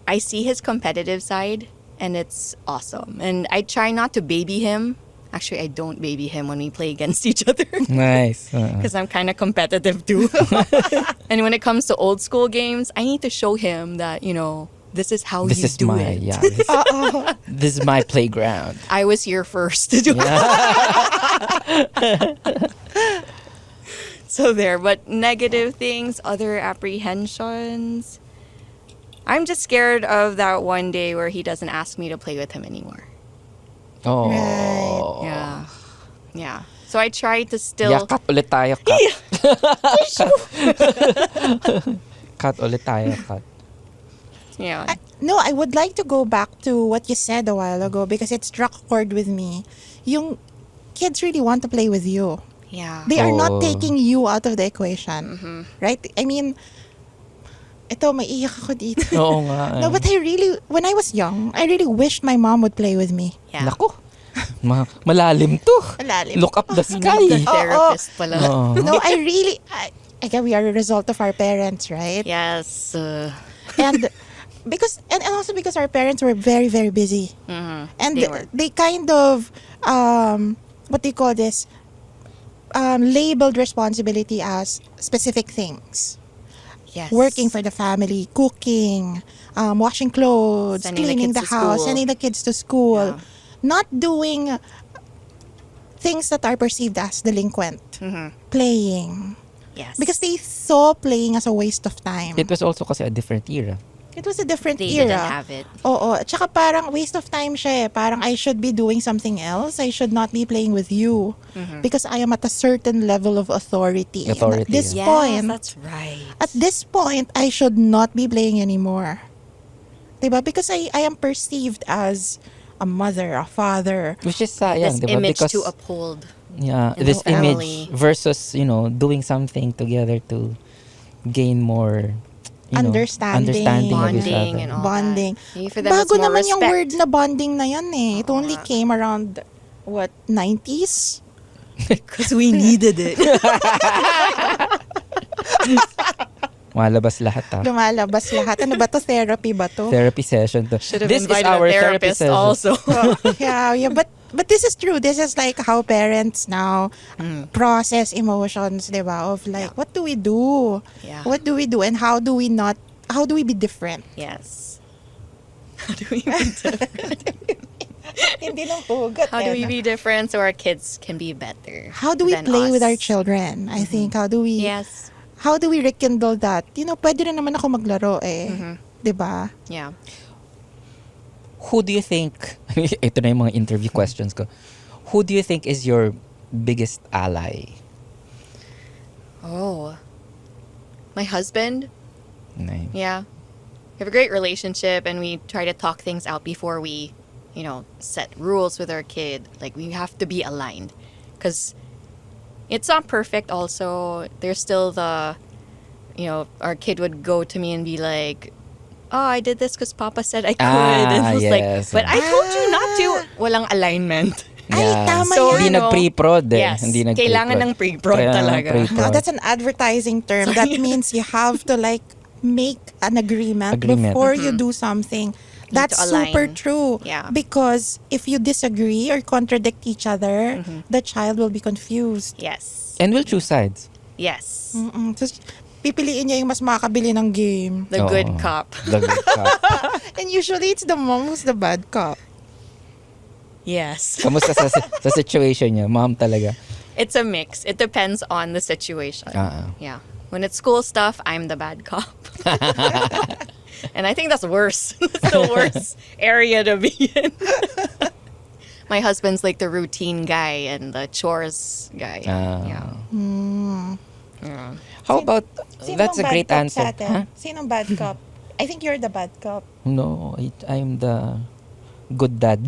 I see his competitive side, and it's awesome. And I try not to baby him. Actually, I don't baby him when we play against each other Nice. because I'm kind of competitive too. And when it comes to old school games, I need to show him that, this is how This you is do my it. this is my playground. I was here first to do it. So there, but negative things, other apprehensions. I'm just scared of that one day where he doesn't ask me to play with him anymore. Oh. Right. Yeah. So I try to still. Yeah, cut ulit tayo, cut. Cut ulit tayo, cut. Yeah. no, I would like to go back to what you said a while ago because it struck a chord with me. Yung kids really want to play with you. Yeah. They are Oh. not taking you out of the equation. Right? I mean, ito, maiiyak ako dito. Oo nga. No, but when I was young, I really wished my mom would play with me. Yeah. Nako. Malalim to. Malalim. Look up the sky. The therapist pala. Oo. No, again, we are a result of our parents, right? Yes. And and also because our parents were very, very busy. And They were. they kind of, what do you call this? Labeled responsibility as specific things. Yes. Working for the family, cooking, washing clothes, Sending the cleaning kids the to house, school. sending the kids to school. Yeah. Not doing things that are perceived as delinquent. Playing. Yes. Because they saw playing as a waste of time. It was also kasi a different era. It was a different they era. didn't have it. Oo. At saka parang waste of time siya eh. Parang I should be doing something else. I should not be playing with you. Because I am at a certain level of authority. And Authority, at this yeah. point, that's right. at this point, I should not be playing anymore. Diba? Because I am perceived as a mother, a father. Which is sayang, This di ba? image Because, to uphold. yeah, in this the family. image versus, doing something together to gain more, Understanding. understanding of each Bonding other. and all Bonding. that. Maybe for them, it's Bago more naman yung respect. word na bonding na yan eh. It only came around, 90s? Because we needed it. Malabas lahat Lumalabas lahat. Ano ba to? Therapy ba to? Therapy session to. Should have This is invited our a therapy therapist session. also. Yeah, but this is true. This is like how parents now process emotions, diba? Of like, what do we do? Yeah. What do we do? And how do we be different? Yes. How do we be different? Hindi lang hugot. How do we be different so our kids can be better? How do we than play with us? our children? I think, how do we rekindle that? Pwede rin naman ako maglaro eh. Diba? Yeah. Who do you think, ito na yung mga interview questions ko. Who do you think is your biggest ally? Oh. My husband? Nice. Yeah. We have a great relationship and we try to talk things out before we, set rules with our kid. Like, we have to be aligned. Because it's not perfect also. There's still the, our kid would go to me and be like, oh, I did this because Papa said I could. And I was yes. like, but I told you not to. Walang alignment. Ay, tama So, yan. Hindi nag-pre-prod eh. Yes. Hindi nag-pre-prod. Kailangan ng pre-prod Kailangan ng talaga. pre-prod. No, that's an advertising term. That means you have to like make an agreement. Before you do something. That's to align. super true. Yeah. Because if you disagree or contradict each other, the child will be confused. Yes. And we'll choose sides. Yes. Tapos, pipiliin niya yung mas makakabili ng game. The Oo. good cop. The good cop. And usually, it's the mom who's the bad cop. Yes. Kamusta sa situation niya? Mom talaga. It's a mix. It depends on the situation. Ah. Yeah. When it's school stuff, I'm the bad cop. And I think that's worse. That's the worst area to be in. My husband's like the routine guy and the chores guy. Yeah. Yeah. How about, Sinong that's a bad great cop answer. Sa atin? Huh? Sinong bad cop? I think you're the bad cop. No, I'm the good dad.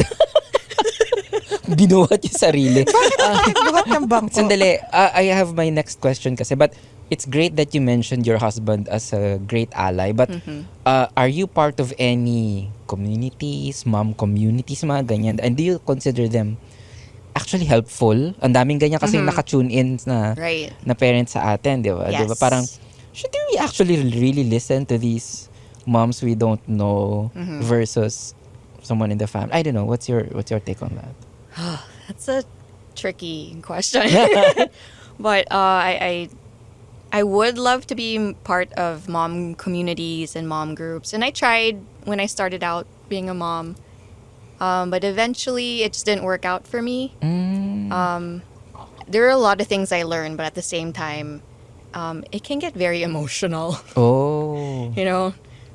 Binuhat yung sarili. Buhat ng bangko. Sandali, I have my next question kasi. But it's great that you mentioned your husband as a great ally. But are you part of any communities, mom communities, mga ganyan? And do you consider them actually helpful? Ang daming ganyan kasi naka-tune in na, Right. na parents sa atin, di ba? Yes. Di ba? Parang, should we actually really listen to these moms we don't know versus someone in the family? I don't know. What's your take on that? That's a tricky question. But I would love to be part of mom communities and mom groups. And I tried when I started out being a mom. But eventually it just didn't work out for me. There are a lot of things I learned, but at the same time, it can get very emotional. Oh.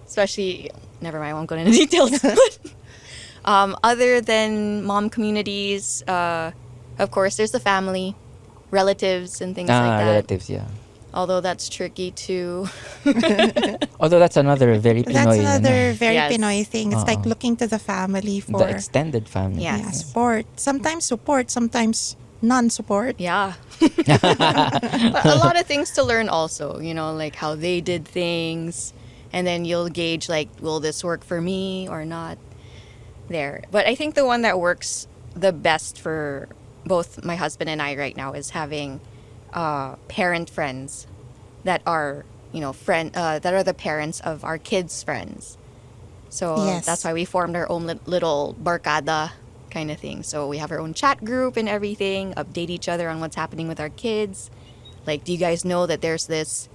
Especially, never mind, I won't go into details. Other than mom communities, of course, there's the family, relatives, and things like that. Relatives, yeah. Although that's tricky too. Although that's another very Pinoy. That's another very Yes. Pinoy thing. It's like looking to the family for the extended family. Yeah. support. Sometimes support, sometimes non-support. Yeah. But a lot of things to learn also, like how they did things. And then you'll gauge, like, will this work for me or not? There. But I think the one that works the best for both my husband and I right now is having parent friends that are, that are the parents of our kids' friends. So Yes. that's why we formed our own little barkada kind of thing. So we have our own chat group and everything, update each other on what's happening with our kids. Like, do you guys know that there's this,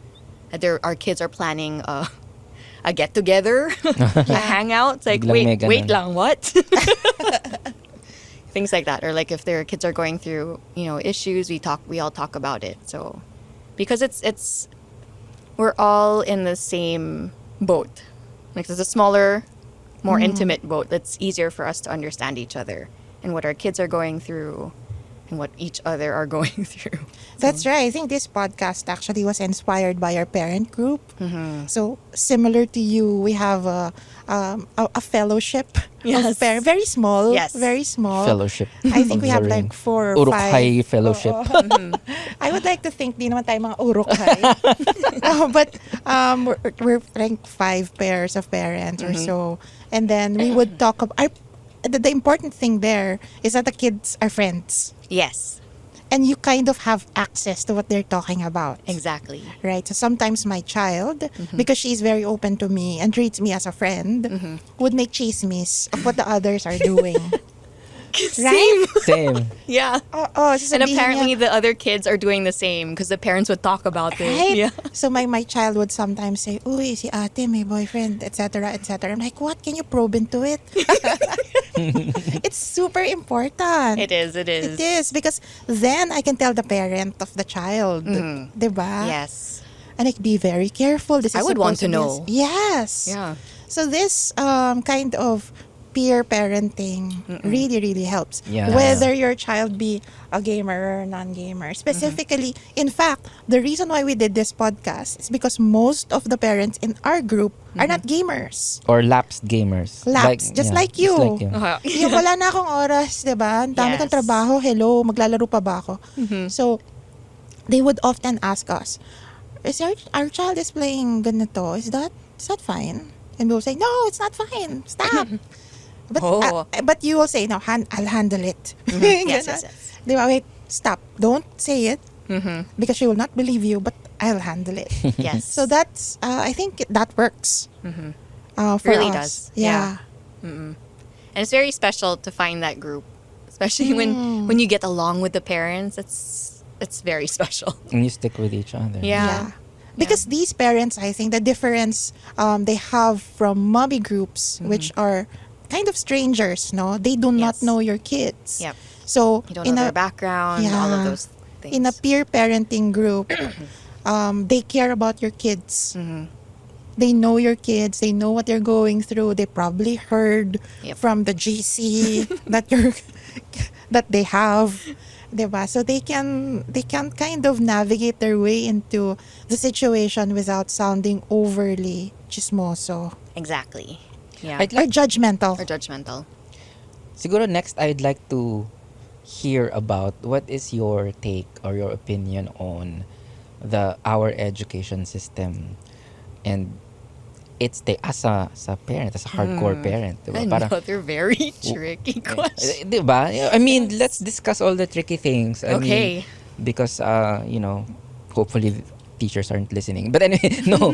our kids are planning a get-together, a hangout? It's like, Biglang may wait ganun. lang, what? Things like that. Or like if their kids are going through, issues, we all talk about it. So, because we're all in the same boat. Like it's a smaller, more intimate boat that's easier for us to understand each other and what our kids are going through and what each other are going through. That's right. I think this podcast actually was inspired by our parent group. So similar to you, we have a fellowship Yes. of parents. Very small. Yes. Very small. Fellowship. I think we have of the like ring. 4 or Uruk-hai 5. Fellowship. I would like to think di naman tayo mga uruk-hai. But we're like 5 pairs of parents or so. And then we would talk about... The important thing there is that the kids are friends. Yes, And you kind of have access to what they're talking about. exactly. Right? So sometimes my child, because she's very open to me and treats me as a friend, would make chismis of what the others are doing. Right? Same. Yeah. Oh, And sasabihin apparently niya, the other kids are doing the same because the parents would talk about it. right? Yeah. So my child would sometimes say, "Uy, si ate may boyfriend, etc., etc." I'm like, "What? Can you probe into it?" It's super important. It is. It is because then I can tell the parent of the child, diba? Yes. And like, be very careful. This is I would want supposed to be know. Yes. Yeah. So this kind of peer parenting really, really helps. Yeah. Whether your child be a gamer or a non-gamer. Specifically, in fact, the reason why we did this podcast is because most of the parents in our group are not gamers. Or lapsed gamers. Lapsed, just like you. Just like you. Uh-huh. Yung wala na akong oras, diba? Ang dami kong Yes. trabaho, hello, maglalaro pa ba ako? So, they would often ask us, is our child is playing ganito, is that fine? And we will say, no, it's not fine, stop. But, Oh. but you will say, no, I'll handle it. Yes, Ganon. yes, yes. Diba, wait, stop, don't say it, because she will not believe you, but I'll handle it. Yes. So that's, I think that works for Really us. does. Yeah. And it's very special to find that group, especially when you get along with the parents. It's very special. And you stick with each other. Yeah. Because these parents, I think the difference they have from mommy groups, which are kind of strangers, no? They do not Yes. know your kids. Yep. So You don't know their background, all of those things. in a peer parenting group, they care about your kids. They know your kids. They know what they're going through. They probably heard Yep. from the GC that they have. Diba? So they can kind of navigate their way into the situation without sounding overly chismoso Exactly. Yeah. I'd or like, judgmental. Or judgmental. siguro next I'd like to hear about what is your take or your opinion on our education system and its take as a parent, as a hardcore parent. Diba? Another very tricky question. Diba? I mean, let's discuss all the tricky things. I Okay. mean, because, hopefully teachers aren't listening. But anyway, no.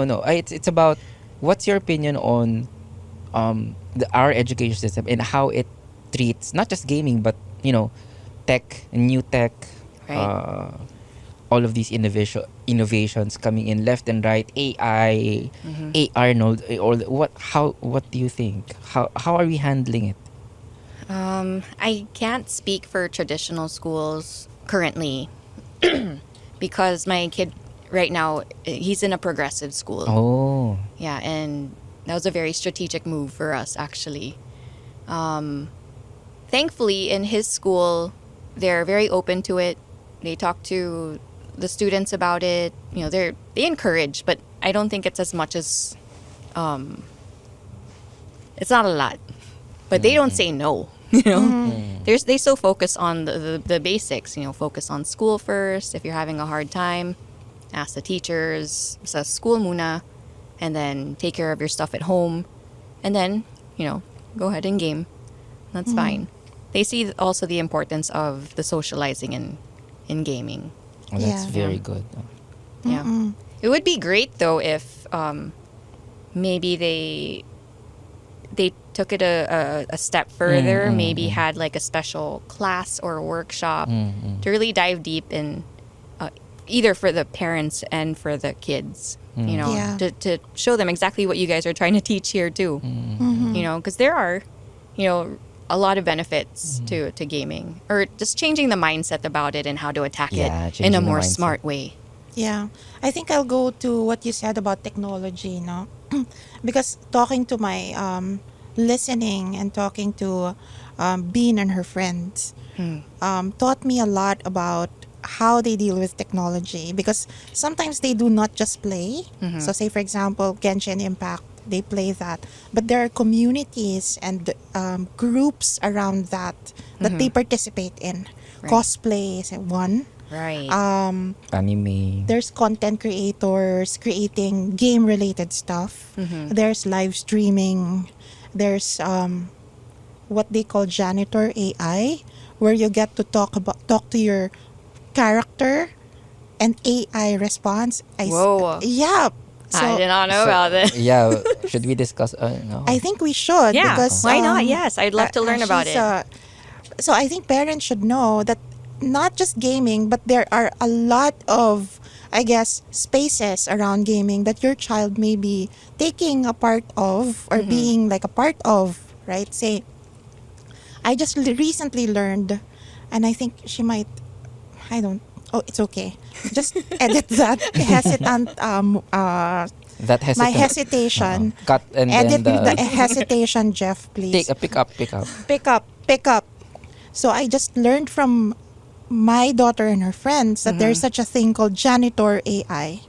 No. It's about what's your opinion on our education system and how it treats not just gaming, but, tech, new tech, Right. all of these innovations coming in left and right, AI, Arnold, what do you think? How are we handling it? I can't speak for traditional schools currently because my kid right now, he's in a progressive school. Oh, Yeah, and that was a very strategic move for us, actually. Thankfully, in his school, they're very open to it. They talk to the students about it. They encourage, but I don't think it's as much as. It's not a lot, but they don't say no. They still focus on the basics. Focus on school first. If you're having a hard time, ask the teachers. Sa school muna, and then take care of your stuff at home, and then go ahead and game. That's fine. They see also the importance of the socializing in gaming. well, that's Yeah. very good. Yeah. It would be great though if maybe they took it a step further, maybe had like a special class or workshop to really dive deep in either for the parents and for the kids, Yeah. to show them exactly what you guys are trying to teach here too. Because there are, a lot of benefits to gaming, or just changing the mindset about it and how to attack Yeah, it in changing a the more mindset. smart way. Yeah. I think I'll go to what you said about technology, no? because talking to my listening and talking to Bean and her friends taught me a lot about how they deal with technology, because sometimes they do not just play. So say for example Genshin Impact, they play that, but there are communities and groups around that they participate in. Cosplay is one. Right. Anime. There's content creators creating game related stuff. There's live streaming. There's what they call janitor AI, where you get to talk to your character and AI responds. Whoa. Yeah. So I did not know about this. Yeah, should we discuss? No. I think we should, Yeah, because why not? Yes, I'd love to learn about she's, it. So I think parents should know that not just gaming, but there are a lot of, I guess, spaces around gaming that your child may be taking a part of or being like a part of, right? Say, I just recently learned, and I think she might, oh, it's okay. Just edit that hesitant, That hesitant. my hesitation. Cut and Edit then the hesitation, Jeff, please. pick up. Pick up. So I just learned from my daughter and her friends that there's such a thing called janitor AI.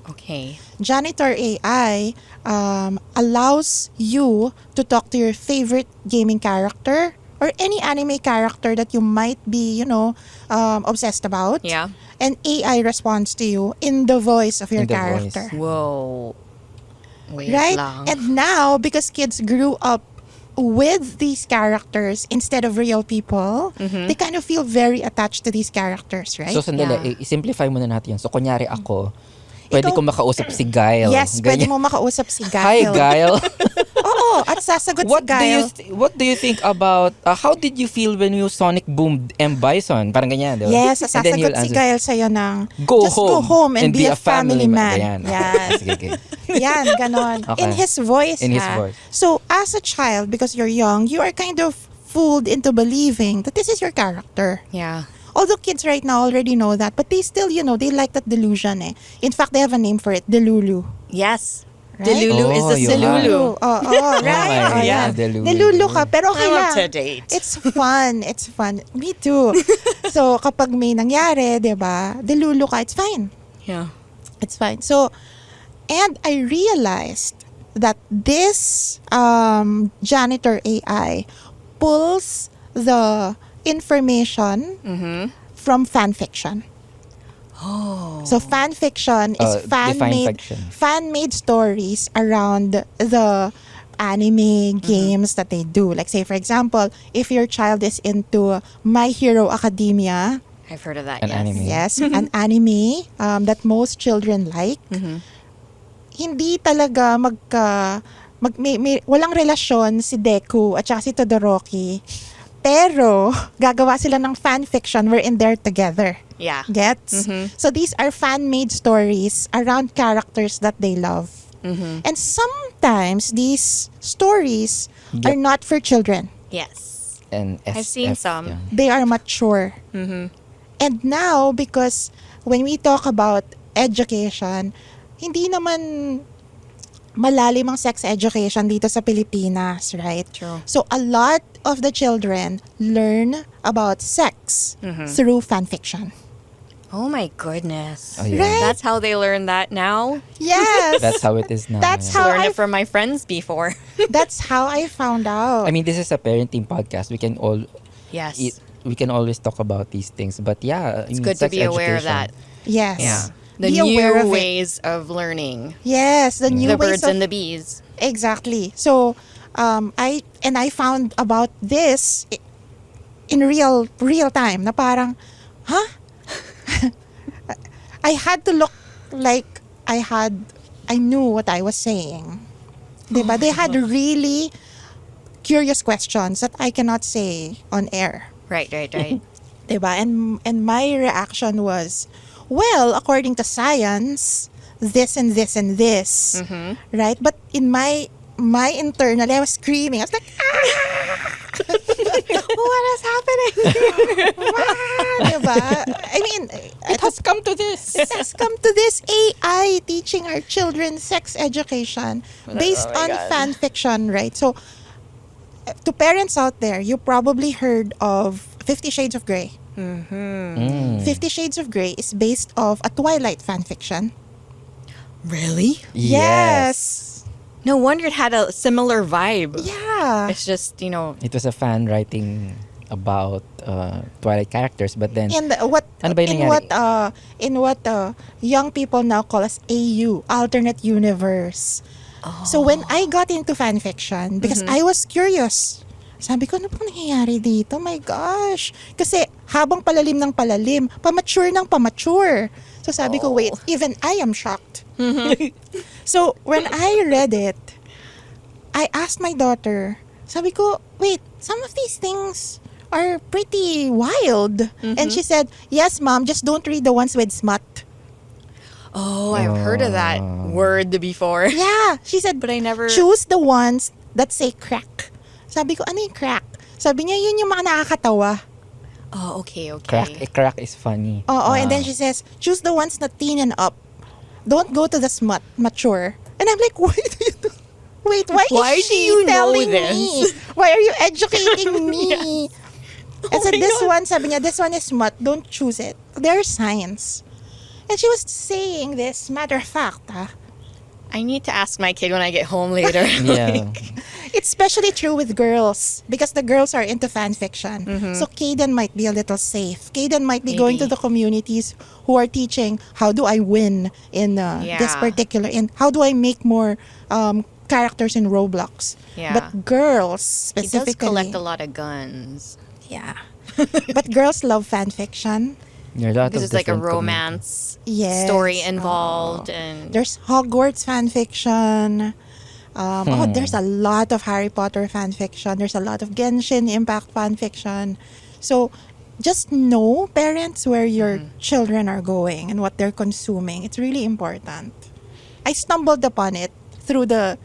Okay. Janitor AI allows you to talk to your favorite gaming character or any anime character that you might be, obsessed about. Yeah. And AI responds to you in the voice of your In the character. voice. Whoa. Wait Right? lang. And now, because kids grew up with these characters instead of real people, they kind of feel very attached to these characters, right? So sandali, Yeah. i-simplify muna natin yan. So kunyari ako, pwede Ikaw- ko makausap si Guile. Yes, pwede Ganyan. mo makausap si Hi, Gail. Guile. Oo, at sasagot What si do you Gail. what do you think about how did you feel when you Sonic boomed M Bison? Parang ganyan, di ba? Yes, And then sasagot you'll si answer, Gail sa'yo ng Go just go home and be a family man. Ganyan. Yan. Sige, sige. Yan, ganon. Okay. In his voice, In his ha? voice. So, as a child, because you're young, you are kind of fooled into believing that this is your character. Yeah. Although kids right now already know that, but they still, they like that delusion eh. In fact, they have a name for it, Delulu. Yes. Right? Delulu is Oh, the you Delulu. Oh, right. my Oh, yeah. God, Delulu. Delulu ka, pero okay I'm lang. up to date. It's fun. It's fun. Me too. So, kapag may nangyari, di ba, delulu ka, it's fine. Yeah. It's fine. So, and I realized that this janitor AI pulls the information from fan fiction. So fan fiction is define fiction. fan-made stories around the anime games that they do. Like say for example, if your child is into My Hero Academia, I've heard of that. An yes. anime. yes, an anime that most children like, hindi talaga walang relasyon si Deku at saka si Todoroki. Pero, gagawa sila ng fan fiction wherein they're together. Yeah. Gets? So these are fan-made stories around characters that they love. And sometimes these stories are not for children. Yes. And I've seen SF, some. yeah. They are mature. And now, because when we talk about education, hindi naman malalim ang sex education dito sa Pilipinas, right? True. So a lot of the children learn about sex through fan fiction. Oh my goodness. Oh, yeah. Right? That's how they learn that now. Yes. That's how it is now. That's yeah. how Learned I it from my friends before. that's how I found out. I mean, this is a parenting podcast. We can Yes. we can always talk about these things. But yeah, It's good to be aware of that. yes. Yeah. The Be aware of new it. ways of learning. Yes, the new The ways birds of and the bees. exactly. So, I found about this in real time. Na parang, huh? I had to look like I knew what I was saying. Diba? They had really curious questions that I cannot say on air. Right. Diba? And my reaction was, well, according to science, this and this and this, right? But in my internally, I was screaming. I was like, what is happening? What? Diba? I mean, It has come to this. it has come to this AI teaching our children sex education based Oh my on God. fan fiction, right? So, to parents out there, you probably heard of 50 Shades of Grey. Mm. 50 Shades of Grey is based off a Twilight fan fiction. Really? Yes. No wonder it had a similar vibe. Yeah. It's just, It was a fan writing about Twilight characters, but then And what Ano ba yung nangyari? in what young people now call as AU, alternate universe. So when I got into fan fiction, because I was curious, sabi ko, ano pang nangyayari dito? My gosh. Kasi habang palalim ng palalim, pamature ng pamature. So sabi ko, wait, even I am shocked. So when I read it, I asked my daughter, sabi ko, wait, some of these things are pretty wild. And she said, yes, mom, just don't read the ones with smut. Oh, I've heard of that word before. Yeah, she said, But I never... choose the ones that say crack. Sabi ko, ano yung crack? Sabi niya, yun yung mga nakakatawa. Oh, okay, okay. crack is funny. Oo, and then she says, choose the ones na teen and up. Don't go to the smut, mature. And I'm like, wait, why Why is do she you know telling this? me? Why are you educating me? And so this one, sabi niya, this one is smut. Don't choose it. There are signs. And she was saying this, matter of fact, I need to ask my kid when I get home later. Yeah. it's especially true with girls because the girls are into fan fiction. So Kaden might be a little safe. Kaden might be going to Maybe. the communities who are teaching how do I win in this Yeah. particular, in how do I make more characters in Roblox. Yeah. But girls He does specifically, collect a lot of guns. yeah. But girls love fan fiction. There are a lot Because of it's like a different romance Yes. story involved. And There's Hogwarts fan fiction. There's a lot of Harry Potter fan fiction. There's a lot of Genshin Impact fan fiction. So just know, parents, where your children are going and what they're consuming. It's really important. I stumbled upon it through the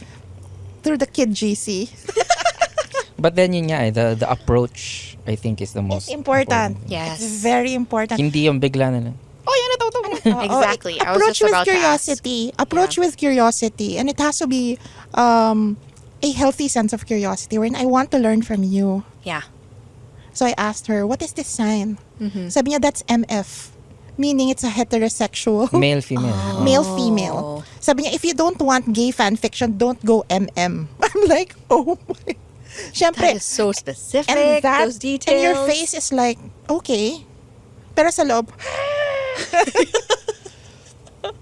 Kid GC. But then yun nga, the approach I think is the most It's important. Yes. It's very important. Hindi yung bigla na lang. Oh, yan natuto mo. Exactly. I was Approach just with about to ask. curiosity. Approach with curiosity. And it has to be a healthy sense of curiosity wherein I want to learn from you. Yeah. So I asked her, what is this sign? Sabi niya, that's MF. Meaning it's a heterosexual. Male, female. Male, female. Sabi niya, if you don't want gay fan fiction, don't go MM. I'm like, oh my. Syempre, That is so specific. and that, those details. and your face is like, okay. Pero sa loob,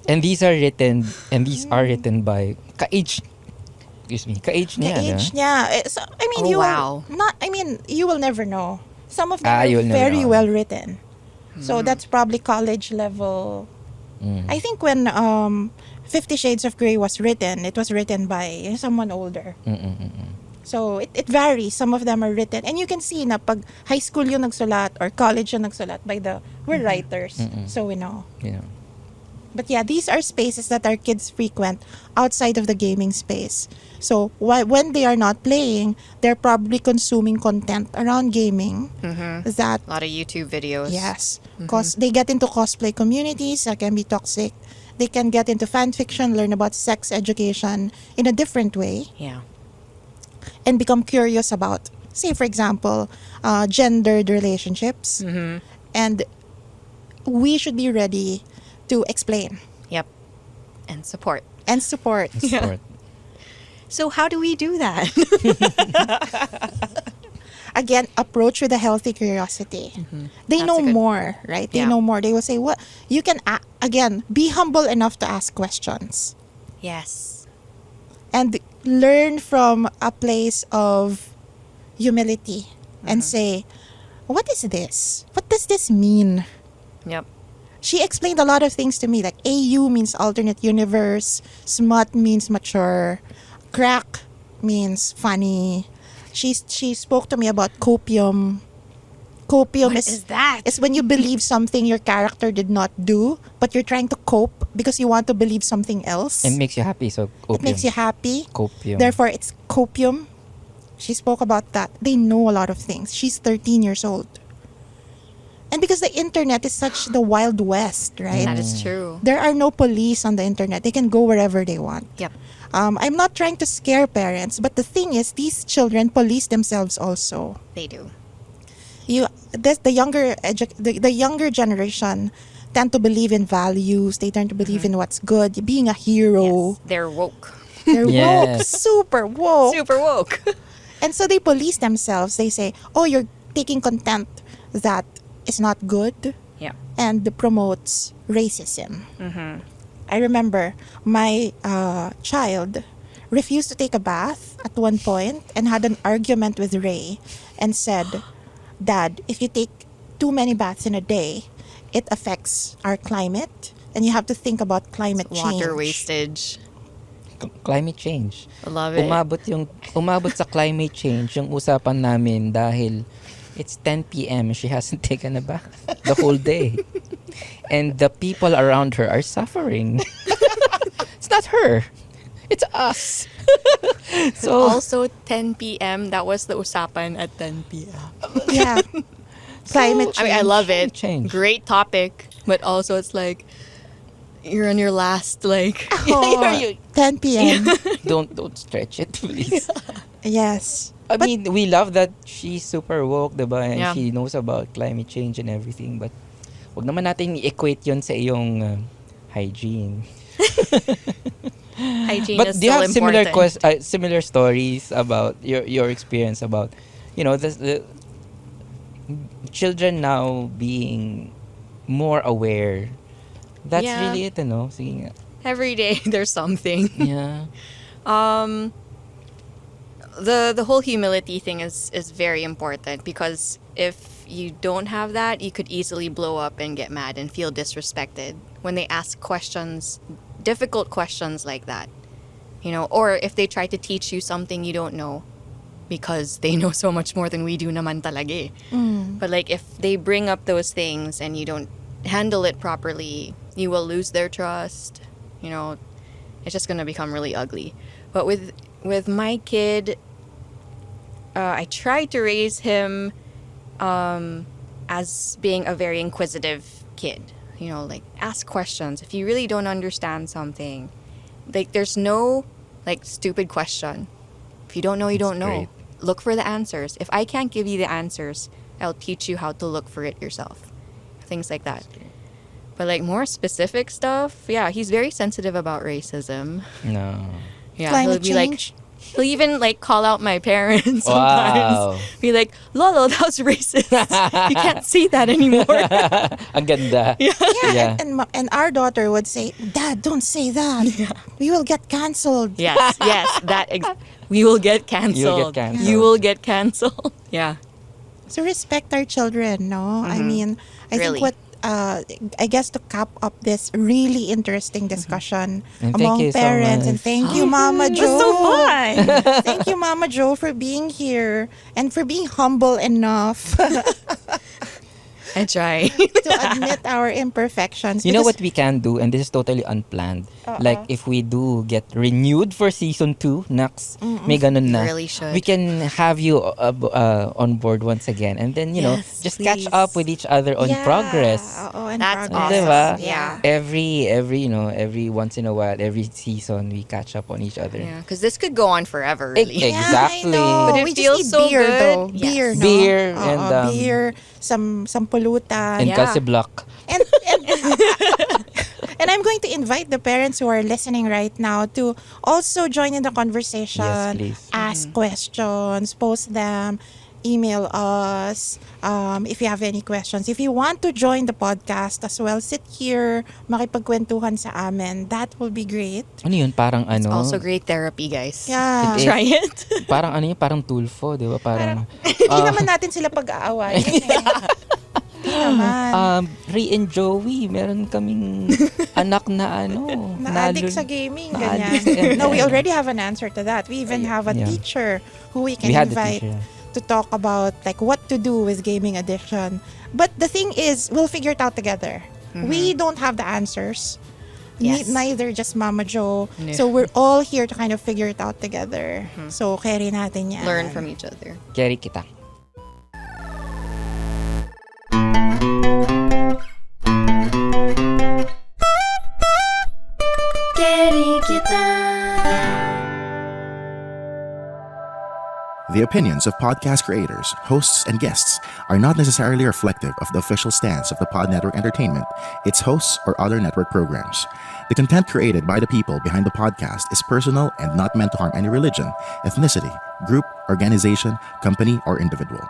And these are written by ka-age niya. ka-age niya. So, I mean, Oh, you wow. you will never know. Some of them You'll are never very know. well written. So that's probably college level. I think when 50 Shades of Grey was written, it was written by someone older. So it varies. Some of them are written, and you can see na pag high school yung nagsulat or college yung nagsulat we're writers, so we know. Yeah. But yeah, these are spaces that our kids frequent outside of the gaming space. So when they are not playing, they're probably consuming content around gaming. That A lot of YouTube videos. yes, because they get into cosplay communities that can be toxic. They can get into fan fiction, learn about sex education in a different way, Yeah. and become curious about, say, for example, gendered relationships. And we should be ready to explain Yep. And support. and support. Support. So how do we do that? Again, approach with a healthy curiosity. They That's know a good- more, right? They Yeah. know more. They will say, "What you can again be humble enough to ask questions Yes. and learn from a place of humility and say, what is this? What does this mean?" Yep. She explained a lot of things to me, like AU means alternate universe, smut means mature, crack means funny. She spoke to me about copium. Copium What is that? is when you believe something your character did not do, but you're trying to cope because you want to believe something else. And makes you happy, so It makes you happy. Copium. Therefore, it's copium. She spoke about that. They know a lot of things. She's 13 years old. And because the internet is such the Wild West, right? That is true. There are no police on the internet. They can go wherever they want. Yep. I'm not trying to scare parents, but the thing is, these children police themselves also. They do. The younger generation tend to believe in values. They tend to believe in what's good, being a hero. Yes, they're woke. They're woke, Yes. super woke. Super woke. And so they police themselves. They say, oh, you're taking content that is not good Yeah. and promotes racism. I remember my child refused to take a bath at one point and had an argument with Ray and said, Dad, if you take too many baths in a day, it affects our climate and you have to think about climate change. Water wastage. Climate change. I love it. Umabot sa climate change yung usapan namin dahil it's 10 p.m. She hasn't taken a bath the whole day. And the people around her are suffering. It's not her. It's us. So Also 10 p.m. That was the usapan at 10 p.m. Yeah. Climate change. I mean, I love it. Change. Great topic, but also it's like you're on your last like. Oh, 10 p.m. don't stretch it, please. Yes. I mean, we love that she's super woke, diba? And Yeah. she knows about climate change and everything. But wag naman natin i-equate yun sa iyong hygiene. Hygiene But is do you still have similar important. similar stories about your experience about, the children now being more aware? That's Yeah. really it, ano? Sige nga. Every day there's something. Yeah. The whole humility thing is very important because if you don't have that, you could easily blow up and get mad and feel disrespected when they ask questions, difficult questions like that. Or if they try to teach you something you don't know because they know so much more than we do naman talaga. But like if they bring up those things and you don't handle it properly, you will lose their trust. It's just going to become really ugly. But with my kid, I tried to raise him as being a very inquisitive kid. Like ask questions. If you really don't understand something, like there's no like stupid question. If you don't know, you don't know. great. Look for the answers. If I can't give you the answers, I'll teach you how to look for it yourself. Things like that. But like more specific stuff, yeah, he's very sensitive about racism. No. Yeah, Climate he'll be like, change. he'll even like call out my parents Wow. sometimes. Be like, Lolo, that was racist. You can't see that anymore. Ang ganda. Yeah. And our daughter would say, Dad, don't say that. We will get canceled. yes, we will get canceled. canceled. You will get canceled. Yeah. So respect our children, no? I mean, I Really. think I guess to cap up this really interesting discussion And thank among you so parents, and much. thank you, Mama Jo. so fun. Thank you, Mama Jo, for being here and for being humble enough I try. to admit our imperfections. You know because- what we can do, and this is totally unplanned. Like if we do get renewed for season 2, next, may ganun na. really should. We can have you on board once again, and then Yes, just catch please. up with each other on Yeah, progress. and That's progress. awesome. Diba? Yeah. Every once in a while, every season, we catch up on each other. Yeah, because this could go on forever, really. Ex- Exactly. Yeah, I know. But it we feels just need so beer, good. though. Yes. Beer, no? Beer Oo, and, beer, some pulutan. And Yeah. kasi block. And and I'm going to invite the parents who are listening right now to also join in the conversation. Yes, please. Ask questions, post them, email us if you have any questions. If you want to join the podcast as well, sit here, makipagkwentuhan sa amin. That will be great. Ano yun? Parang ano? Also great therapy, guys. Yeah. It is. Try it. Parang ano yun? Parang tulfo, di ba? Parang, Hindi naman natin sila pag-aawayan. Hindi naman. Ray and Joey, meron kaming anak na ano. Na-addict nalul- sa gaming, na-addict ganyan. sa- No, we already have an answer to that. We even have a Yeah. teacher who we can We had a invite teacher. to talk about like what to do with gaming addiction. But the thing is, we'll figure it out together. We don't have the answers. Yes. Neither just Mama Jo. No. So we're all here to kind of figure it out together. So carry natin yan. Learn from each other. Carry kita. The opinions of podcast creators, hosts, and guests are not necessarily reflective of the official stance of the Pod Network Entertainment, its hosts, or other network programs. The content created by the people behind the podcast is personal and not meant to harm any religion, ethnicity, group, organization, company, or individual.